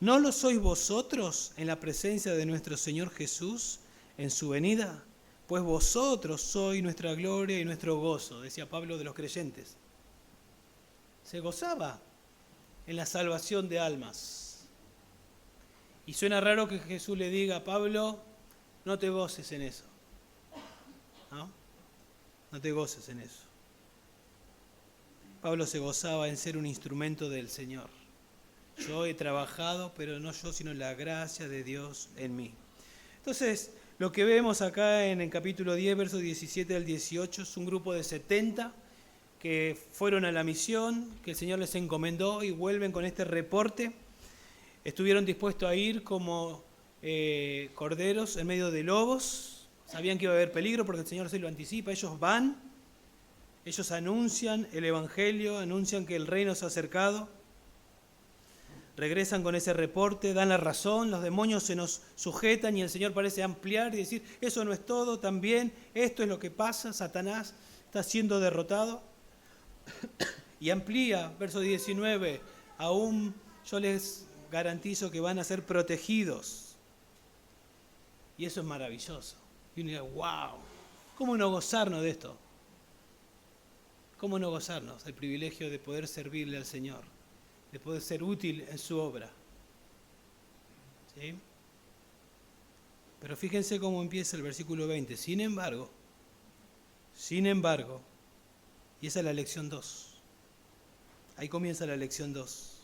¿No lo sois vosotros en la presencia de nuestro Señor Jesús en su venida? Pues vosotros sois nuestra gloria y nuestro gozo, decía Pablo de los creyentes. se gozaba en la salvación de almas. Y suena raro que Jesús le diga a Pablo, no te goces en eso. ¿No? No te goces en eso. Pablo se gozaba en ser un instrumento del Señor. Yo he trabajado, pero no yo, sino la gracia de Dios en mí. Entonces, lo que vemos acá en el capítulo 10, versos 17 al 18, es un grupo de 70 que fueron a la misión, que el Señor les encomendó y vuelven con este reporte. Estuvieron dispuestos a ir como corderos en medio de lobos. Sabían que iba a haber peligro porque el Señor se lo anticipa. Ellos van, ellos anuncian el Evangelio, anuncian que el reino se ha acercado. Regresan con ese reporte, dan la razón, los demonios se nos sujetan y el Señor parece ampliar y decir, eso no es todo, también esto es lo que pasa, Satanás está siendo derrotado. Y amplía, verso 19, aún yo les garantizo que van a ser protegidos. Y eso es maravilloso. Y uno dice, wow, ¿cómo no gozarnos de esto? ¿Cómo no gozarnos del privilegio de poder servirle al Señor? De poder ser útil en su obra. ¿Sí? Pero fíjense cómo empieza el versículo 20. Sin embargo, y esa es la lección 2. Ahí comienza la lección 2.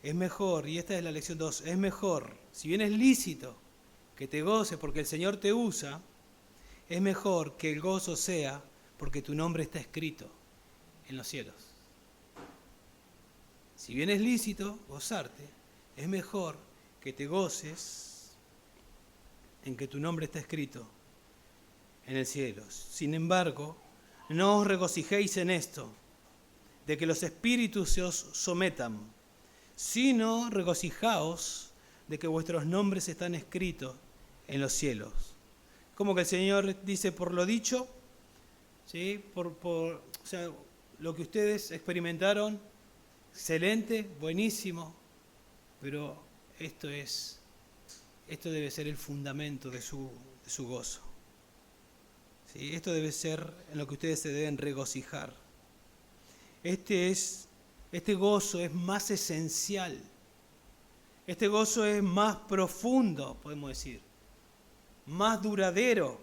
Es mejor, y esta es la lección 2, es mejor, si bien es lícito que te goces porque el Señor te usa, es mejor que el gozo sea porque tu nombre está escrito en los cielos. Si bien es lícito gozarte, es mejor que te goces en que tu nombre está escrito en el cielo. Sin embargo, no os regocijéis en esto, de que los espíritus se os sometan, sino regocijaos de que vuestros nombres están escritos en los cielos. Como que el Señor dice, por lo dicho, ¿sí? O sea, lo que ustedes experimentaron, excelente, buenísimo, pero esto debe ser el fundamento de su gozo. ¿Sí? Esto debe ser en lo que ustedes se deben regocijar. Este gozo es más esencial. Este gozo es más profundo, podemos decir, más duradero.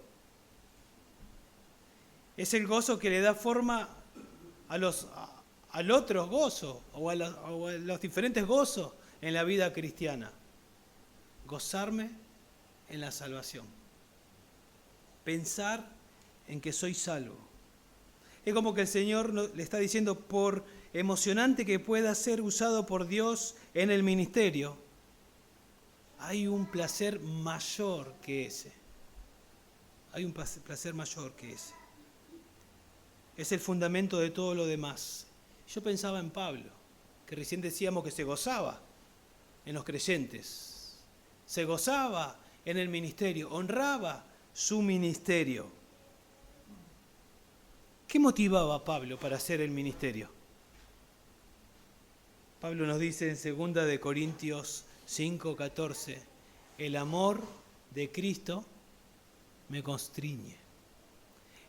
Es el gozo que le da forma al otro gozo o a los diferentes gozos en la vida cristiana. Gozarme en la salvación. Pensar en que soy salvo. Es como que el Señor le está diciendo, por emocionante que pueda ser usado por Dios en el ministerio, hay un placer mayor que ese. Hay un placer mayor que ese. Es el fundamento de todo lo demás. Yo pensaba en Pablo, que recién decíamos que se gozaba en los creyentes. Se gozaba en el ministerio, honraba su ministerio. ¿Qué motivaba a Pablo para hacer el ministerio? Pablo nos dice en 2 de Corintios 5:14, el amor de Cristo me constriñe.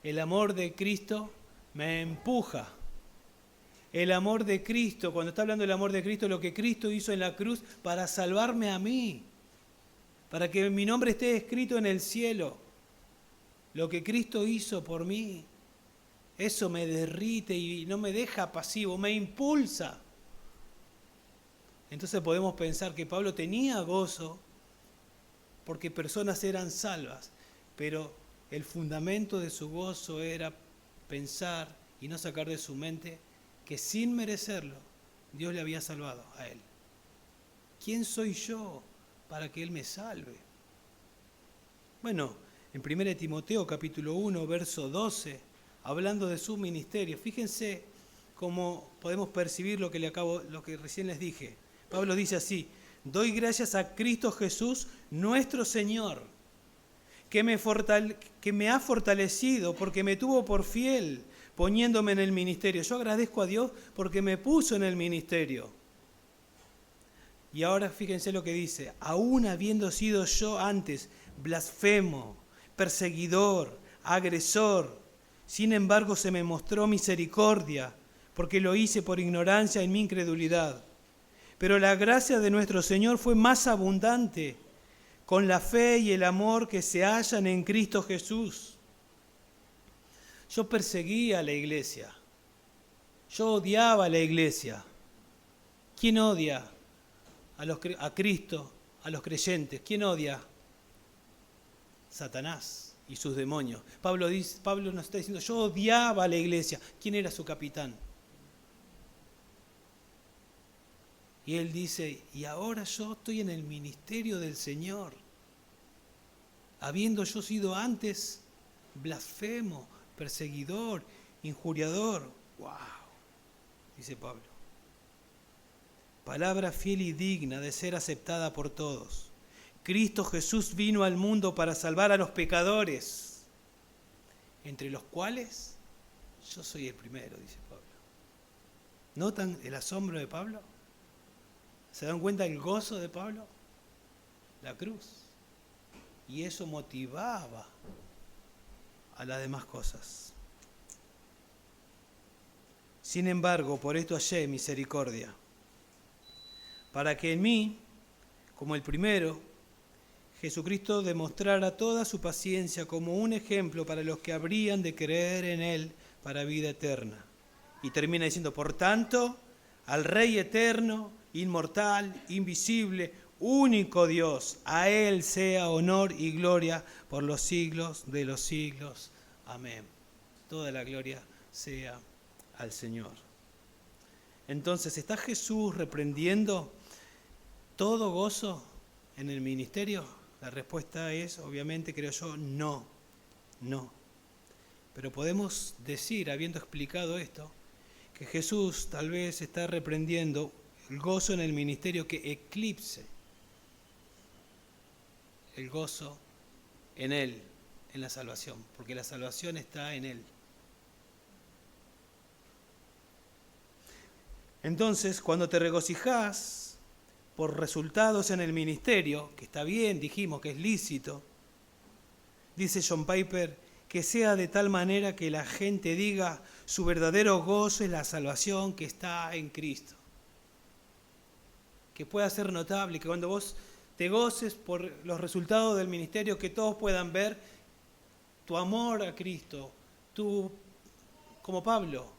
El amor de Cristo me empuja. El amor de Cristo, cuando está hablando del amor de Cristo, lo que Cristo hizo en la cruz para salvarme a mí, para que mi nombre esté escrito en el cielo. Lo que Cristo hizo por mí, eso me derrite y no me deja pasivo, me impulsa. Entonces podemos pensar que Pablo tenía gozo porque personas eran salvas, pero el fundamento de su gozo era pensar y no sacar de su mente que sin merecerlo, Dios le había salvado a él. ¿Quién soy yo para que Él me salve? Bueno, en 1 Timoteo capítulo 1, verso 12, hablando de su ministerio, fíjense cómo podemos percibir lo que recién les dije. Pablo dice así, doy gracias a Cristo Jesús, nuestro Señor, que me ha fortalecido porque me tuvo por fiel, poniéndome en el ministerio. Yo agradezco a Dios porque me puso en el ministerio. Y ahora fíjense lo que dice, aún habiendo sido yo antes blasfemo, perseguidor, agresor, sin embargo se me mostró misericordia, porque lo hice por ignorancia en mi incredulidad. Pero la gracia de nuestro Señor fue más abundante con la fe y el amor que se hallan en Cristo Jesús. Yo perseguía a la iglesia. Yo odiaba a la iglesia. ¿Quién odia a Cristo, a los creyentes? ¿Quién odia? Satanás y sus demonios. Pablo nos está diciendo, yo odiaba a la iglesia. ¿Quién era su capitán? Y él dice, y ahora yo estoy en el ministerio del Señor, habiendo yo sido antes blasfemo, perseguidor, injuriador. ¡Wow! Dice Pablo. Palabra fiel y digna de ser aceptada por todos. Cristo Jesús vino al mundo para salvar a los pecadores, entre los cuales yo soy el primero, dice Pablo. ¿Notan el asombro de Pablo? ¿Se dan cuenta del gozo de Pablo? La cruz. Y eso motivaba a las demás cosas. Sin embargo, por esto hallé misericordia, para que en mí, como el primero, Jesucristo demostrara toda su paciencia como un ejemplo para los que habrían de creer en Él para vida eterna. Y termina diciendo, por tanto, al Rey eterno, inmortal, invisible, único Dios, a Él sea honor y gloria por los siglos de los siglos. Amén. Toda la gloria sea al Señor. Entonces, ¿está Jesús reprendiendo todo gozo en el ministerio? La respuesta es, obviamente, creo yo, no. Pero podemos decir, habiendo explicado esto, que Jesús tal vez está reprendiendo el gozo en el ministerio que eclipse el gozo en Él, en la salvación, porque la salvación está en Él. Entonces, cuando te regocijas por resultados en el ministerio, que está bien, dijimos que es lícito, dice John Piper, que sea de tal manera que la gente diga su verdadero gozo es la salvación que está en Cristo. Que pueda ser notable, que cuando vos te goces por los resultados del ministerio, que todos puedan ver tu amor a Cristo, como Pablo,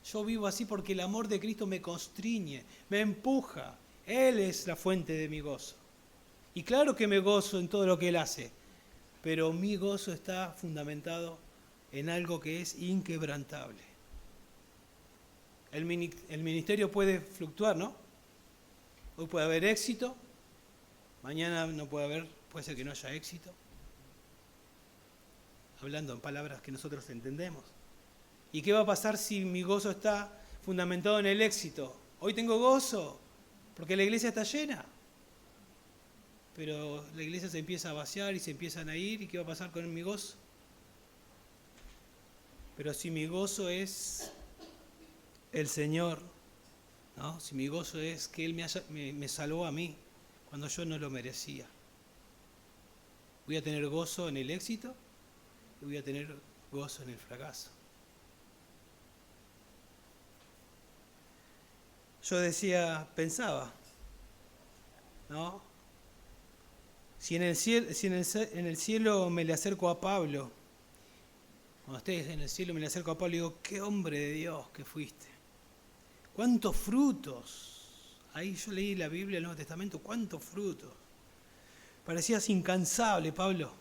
yo vivo así porque el amor de Cristo me constriñe, me empuja. Él es la fuente de mi gozo. Y claro que me gozo en todo lo que Él hace, pero mi gozo está fundamentado en algo que es inquebrantable. El ministerio puede fluctuar, ¿no? Hoy puede haber éxito, mañana no puede ser que no haya éxito. Hablando en palabras que nosotros entendemos. ¿Y qué va a pasar si mi gozo está fundamentado en el éxito? Hoy tengo gozo, porque la iglesia está llena. Pero la iglesia se empieza a vaciar y se empiezan a ir, ¿y qué va a pasar con mi gozo? Pero si mi gozo es el Señor, ¿no? Si mi gozo es que Él me salvó a mí cuando yo no lo merecía, voy a tener gozo en el éxito y voy a tener gozo en el fracaso. Yo pensaba, ¿no? Si en el cielo me le acerco a Pablo, cuando estés en el cielo me le acerco a Pablo y digo, qué hombre de Dios que fuiste. ¿Cuántos frutos? Ahí yo leí la Biblia, el Nuevo Testamento, ¿cuántos frutos? Parecías incansable, Pablo.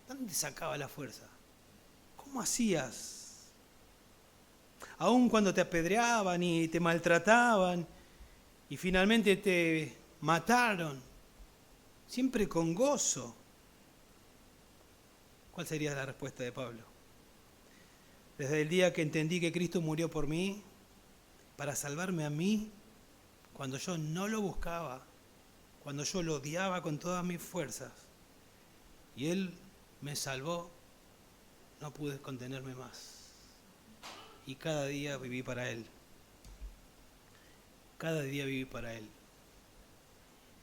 ¿Dónde sacaba la fuerza? ¿Cómo hacías? Aun cuando te apedreaban y te maltrataban y finalmente te mataron, siempre con gozo. ¿Cuál sería la respuesta de Pablo? Desde el día que entendí que Cristo murió por mí, para salvarme a mí, cuando yo no lo buscaba, cuando yo lo odiaba con todas mis fuerzas, y Él me salvó, no pude contenerme más. Y cada día viví para Él. Cada día viví para Él.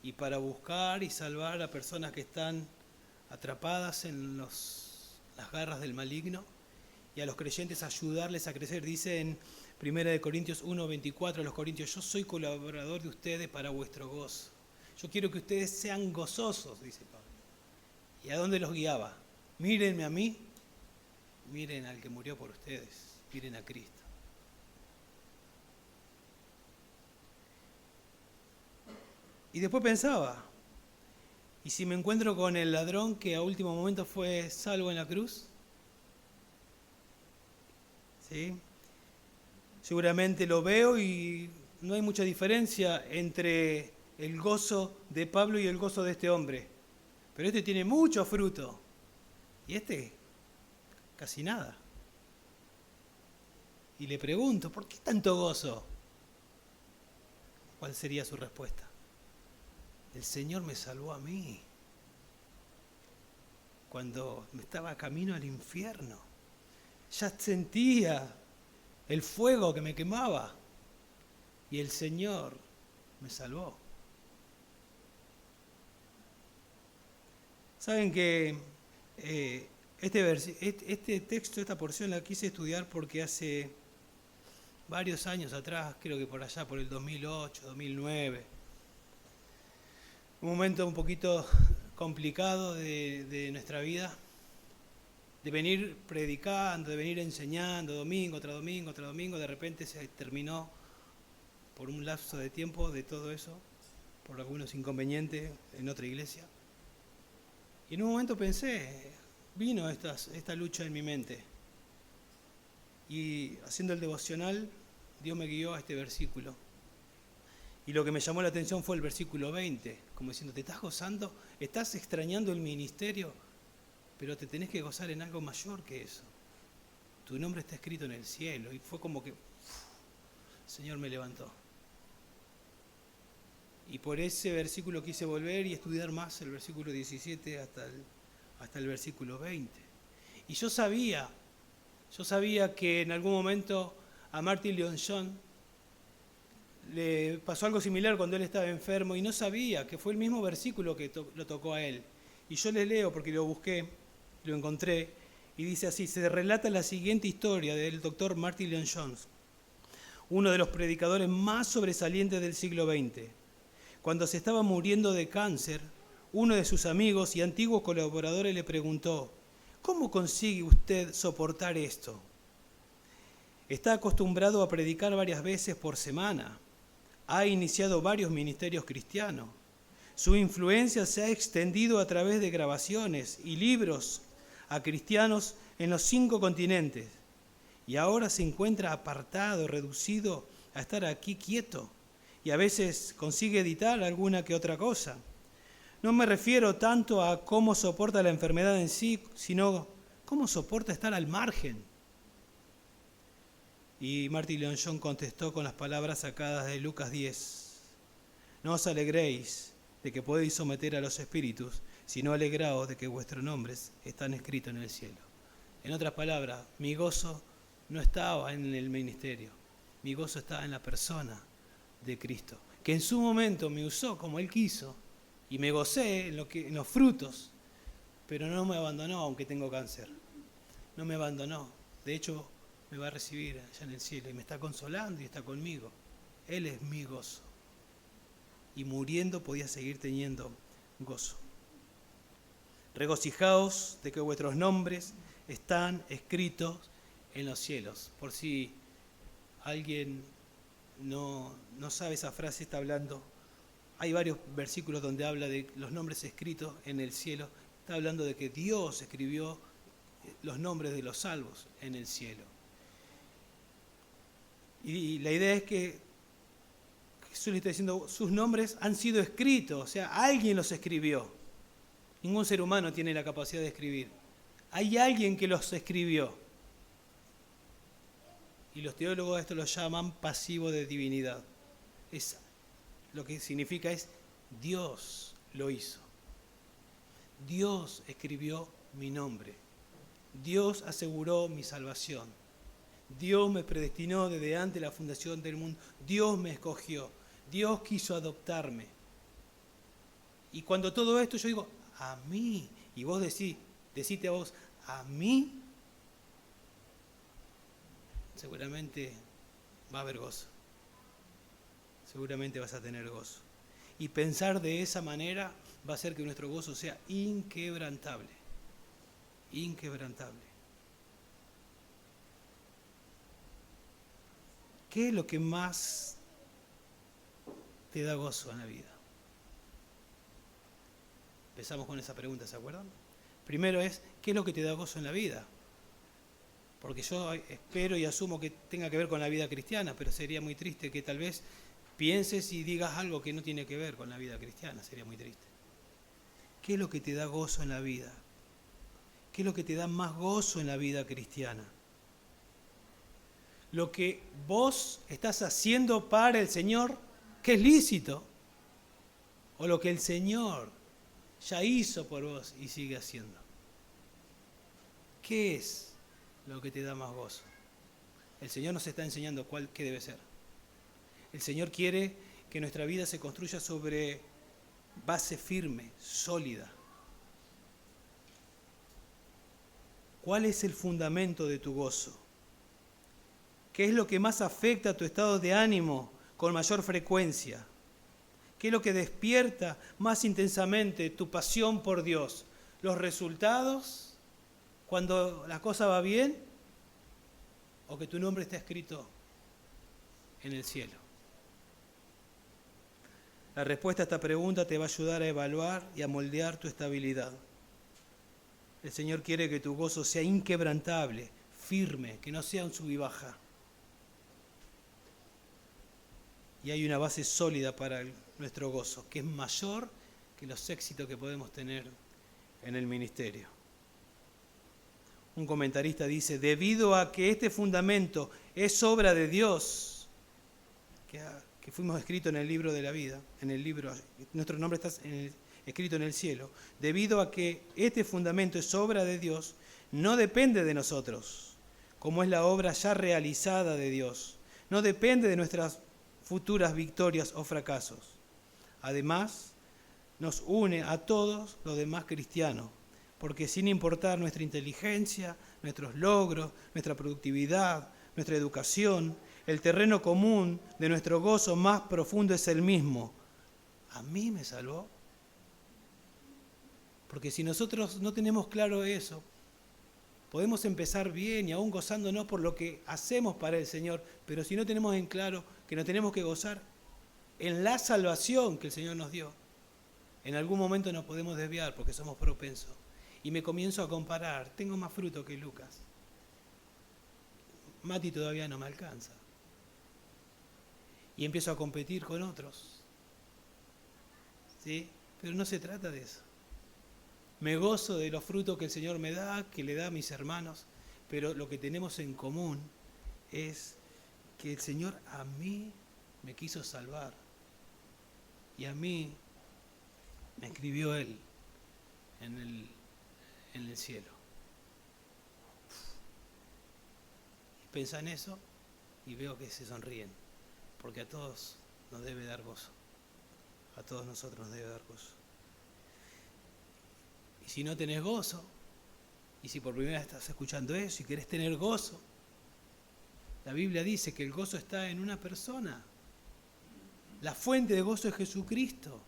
Y para buscar y salvar a personas que están atrapadas en las garras del maligno y a los creyentes ayudarles a crecer. Dice en 1 Corintios 1:24 a los corintios: yo soy colaborador de ustedes para vuestro gozo. Yo quiero que ustedes sean gozosos, dice Pablo. ¿Y a dónde los guiaba? Mírenme a mí, miren al que murió por ustedes, miren a Cristo. Y después pensaba, ¿y si me encuentro con el ladrón que a último momento fue salvo en la cruz? ¿Sí? Seguramente lo veo y no hay mucha diferencia entre el gozo de Pablo y el gozo de este hombre. Pero este tiene mucho fruto y este casi nada. Y le pregunto, ¿por qué tanto gozo? ¿Cuál sería su respuesta? El Señor me salvó a mí cuando me estaba camino al infierno. Ya sentía el fuego que me quemaba y el Señor me salvó. Saben que este texto, esta porción la quise estudiar porque hace varios años atrás, creo que por allá, por el 2008, 2009, un momento un poquito complicado de nuestra vida, de venir predicando, de venir enseñando domingo tras domingo tras domingo. De repente se terminó por un lapso de tiempo de todo eso, por algunos inconvenientes en otra iglesia. Y en un momento pensé, vino esta lucha en mi mente. Y haciendo el devocional, Dios me guió a este versículo. Y lo que me llamó la atención fue el versículo 20, como diciendo, ¿te estás gozando? ¿Estás extrañando el ministerio? Pero te tenés que gozar en algo mayor que eso. Tu nombre está escrito en el cielo. Y fue como que el Señor me levantó. Y por ese versículo quise volver y estudiar más el versículo 17 hasta el versículo 20. Y yo sabía que en algún momento a Martin Lloyd-Jones le pasó algo similar cuando él estaba enfermo y no sabía que fue el mismo versículo que lo tocó a él. Y yo les leo porque lo busqué, lo encontré, y dice así: se relata la siguiente historia del doctor Martin Lloyd-Jones, uno de los predicadores más sobresalientes del siglo XX. Cuando se estaba muriendo de cáncer, uno de sus amigos y antiguos colaboradores le preguntó: ¿cómo consigue usted soportar esto? Está acostumbrado a predicar varias veces por semana. Ha iniciado varios ministerios cristianos. Su influencia se ha extendido a través de grabaciones y libros a cristianos en los 5 continentes. Y ahora se encuentra apartado, reducido a estar aquí quieto. Y a veces consigue editar alguna que otra cosa. No me refiero tanto a cómo soporta la enfermedad en sí, sino cómo soporta estar al margen. Y Martin Lloyd-Jones contestó con las palabras sacadas de Lucas 10. No os alegréis de que podéis someter a los espíritus, sino alegraos de que vuestros nombres están escritos en el cielo. En otras palabras, mi gozo no estaba en el ministerio, mi gozo estaba en la persona de Cristo, que en su momento me usó como Él quiso y me gocé en los frutos, pero no me abandonó aunque tengo cáncer. No me abandonó. De hecho, me va a recibir allá en el cielo y me está consolando y está conmigo. Él es mi gozo. Y muriendo podía seguir teniendo gozo. Regocijaos de que vuestros nombres están escritos en los cielos. Por si alguien no sabe esa frase, está hablando. Hay varios versículos donde habla de los nombres escritos en el cielo. Está hablando de que Dios escribió los nombres de los salvos en el cielo. Y la idea es que Jesús le está diciendo, sus nombres han sido escritos, o sea, alguien los escribió. Ningún ser humano tiene la capacidad de escribir. Hay alguien que los escribió. Y los teólogos a esto lo llaman pasivo de divinidad. Lo que significa es Dios lo hizo. Dios escribió mi nombre. Dios aseguró mi salvación. Dios me predestinó desde antes de la fundación del mundo. Dios me escogió. Dios quiso adoptarme. Y cuando todo esto yo digo, a mí, y vos decite a vos, a mí, seguramente va a haber gozo. Seguramente vas a tener gozo. Y pensar de esa manera va a hacer que nuestro gozo sea inquebrantable. Inquebrantable. ¿Qué es lo que más te da gozo en la vida? Empezamos con esa pregunta, ¿se acuerdan? Primero es, ¿qué es lo que te da gozo en la vida? Porque yo espero y asumo que tenga que ver con la vida cristiana, pero sería muy triste que tal vez pienses y digas algo que no tiene que ver con la vida cristiana, sería muy triste. ¿Qué es lo que te da gozo en la vida? ¿Qué es lo que te da más gozo en la vida cristiana? Lo que vos estás haciendo para el Señor, que es lícito, o lo que el Señor ya hizo por vos y sigue haciendo. ¿Qué es lo que te da más gozo? El Señor nos está enseñando qué debe ser. El Señor quiere que nuestra vida se construya sobre base firme, sólida. ¿Cuál es el fundamento de tu gozo? ¿Qué es lo que más afecta a tu estado de ánimo con mayor frecuencia? ¿Qué es lo que despierta más intensamente tu pasión por Dios? ¿Los resultados cuando la cosa va bien? ¿O que tu nombre está escrito en el cielo? La respuesta a esta pregunta te va a ayudar a evaluar y a moldear tu estabilidad. El Señor quiere que tu gozo sea inquebrantable, firme, que no sea un sub y baja. Y hay una base sólida para nuestro gozo, que es mayor que los éxitos que podemos tener en el ministerio. Un comentarista dice, debido a que este fundamento es obra de Dios, que fuimos escritos en el libro de la vida, en el libro, nuestro nombre está escrito en el cielo, debido a que este fundamento es obra de Dios, no depende de nosotros, como es la obra ya realizada de Dios, no depende de nuestras futuras victorias o fracasos. Además, nos une a todos los demás cristianos, porque sin importar nuestra inteligencia, nuestros logros, nuestra productividad, nuestra educación, el terreno común de nuestro gozo más profundo es el mismo. ¿A mí me salvó? Porque si nosotros no tenemos claro eso, podemos empezar bien y aún gozándonos por lo que hacemos para el Señor, pero si no tenemos en claro que nos tenemos que gozar en la salvación que el Señor nos dio, en algún momento nos podemos desviar porque somos propensos. Y me comienzo a comparar, tengo más fruto que Lucas. Mati todavía no me alcanza. Y empiezo a competir con otros. ¿Sí? Pero no se trata de eso. Me gozo de los frutos que el Señor me da, que le da a mis hermanos, pero lo que tenemos en común es que el Señor a mí me quiso salvar y a mí me escribió Él en el cielo. Y piensa en eso y veo que se sonríen, porque a todos nos debe dar gozo, a todos nosotros nos debe dar gozo. Y si no tenés gozo, y si por primera vez estás escuchando eso y querés tener gozo, la Biblia dice que el gozo está en una persona. La fuente de gozo es Jesucristo.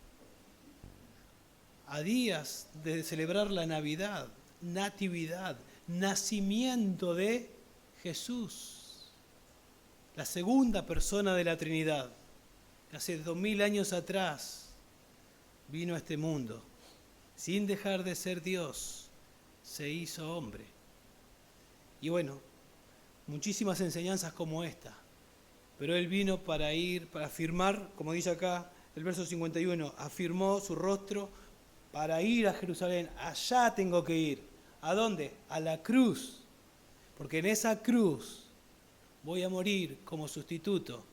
A días de celebrar la Navidad, Natividad, nacimiento de Jesús, la segunda persona de la Trinidad, que hace 2000 años atrás vino a este mundo. Sin dejar de ser Dios, se hizo hombre. Y bueno, muchísimas enseñanzas como esta. Pero Él vino para afirmar, como dice acá el verso 51, afirmó su rostro para ir a Jerusalén. Allá tengo que ir. ¿A dónde? A la cruz. Porque en esa cruz voy a morir como sustituto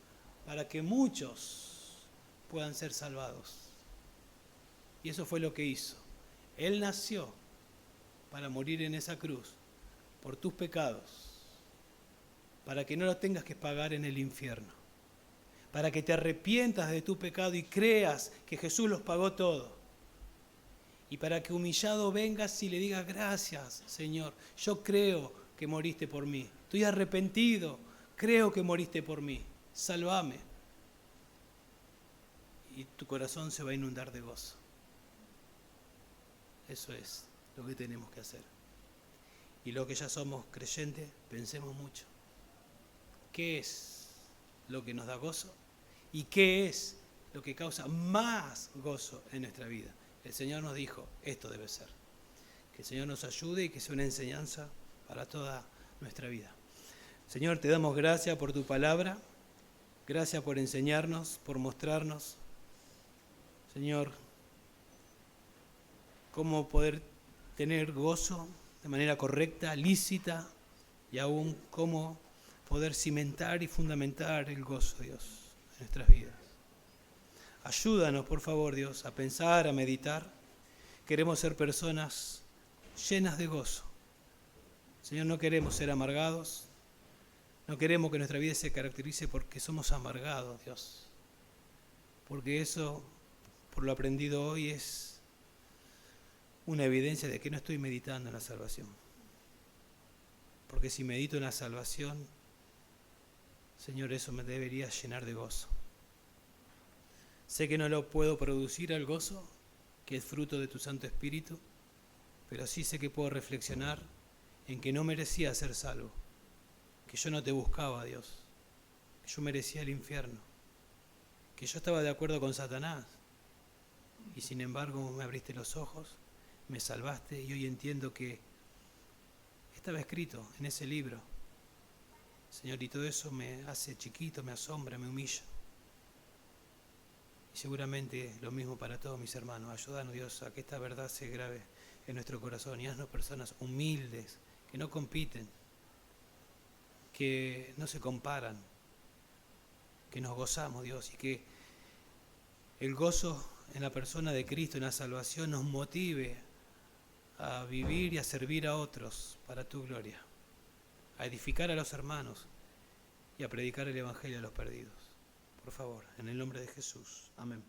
para que muchos puedan ser salvados. Y eso fue lo que hizo. Él nació para morir en esa cruz por tus pecados, para que no los tengas que pagar en el infierno, para que te arrepientas de tu pecado y creas que Jesús los pagó todo, y para que humillado vengas y le digas gracias, Señor, yo creo que moriste por mí, estoy arrepentido, creo que moriste por mí, sálvame. Y tu corazón se va a inundar de gozo. Eso es lo que tenemos que hacer. Y los que ya somos creyentes, pensemos mucho. ¿Qué es lo que nos da gozo? ¿Y qué es lo que causa más gozo en nuestra vida? El Señor nos dijo, esto debe ser. Que el Señor nos ayude y que sea una enseñanza para toda nuestra vida. Señor, te damos gracias por tu palabra. Gracias por enseñarnos, por mostrarnos, Señor, cómo poder tener gozo de manera correcta, lícita, y aún cómo poder cimentar y fundamentar el gozo, Dios, en nuestras vidas. Ayúdanos, por favor, Dios, a pensar, a meditar. Queremos ser personas llenas de gozo. Señor, no queremos ser amargados. No queremos que nuestra vida se caracterice porque somos amargados, Dios. Porque eso, por lo aprendido hoy, es una evidencia de que no estoy meditando en la salvación. Porque si medito en la salvación, Señor, eso me debería llenar de gozo. Sé que no lo puedo producir al gozo, que es fruto de tu Santo Espíritu, pero sí sé que puedo reflexionar en que no merecía ser salvo, que yo no te buscaba, Dios, que yo merecía el infierno, que yo estaba de acuerdo con Satanás, y sin embargo me abriste los ojos, me salvaste, y hoy entiendo que estaba escrito en ese libro, Señor, y todo eso me hace chiquito, me asombra, me humilla. Y seguramente lo mismo para todos mis hermanos. Ayúdanos, Dios, a que esta verdad se grabe en nuestro corazón y haznos personas humildes, que no compiten, que no se comparan, que nos gozamos, Dios, y que el gozo en la persona de Cristo, en la salvación, nos motive a vivir y a servir a otros para tu gloria, a edificar a los hermanos y a predicar el Evangelio a los perdidos. Por favor, en el nombre de Jesús. Amén.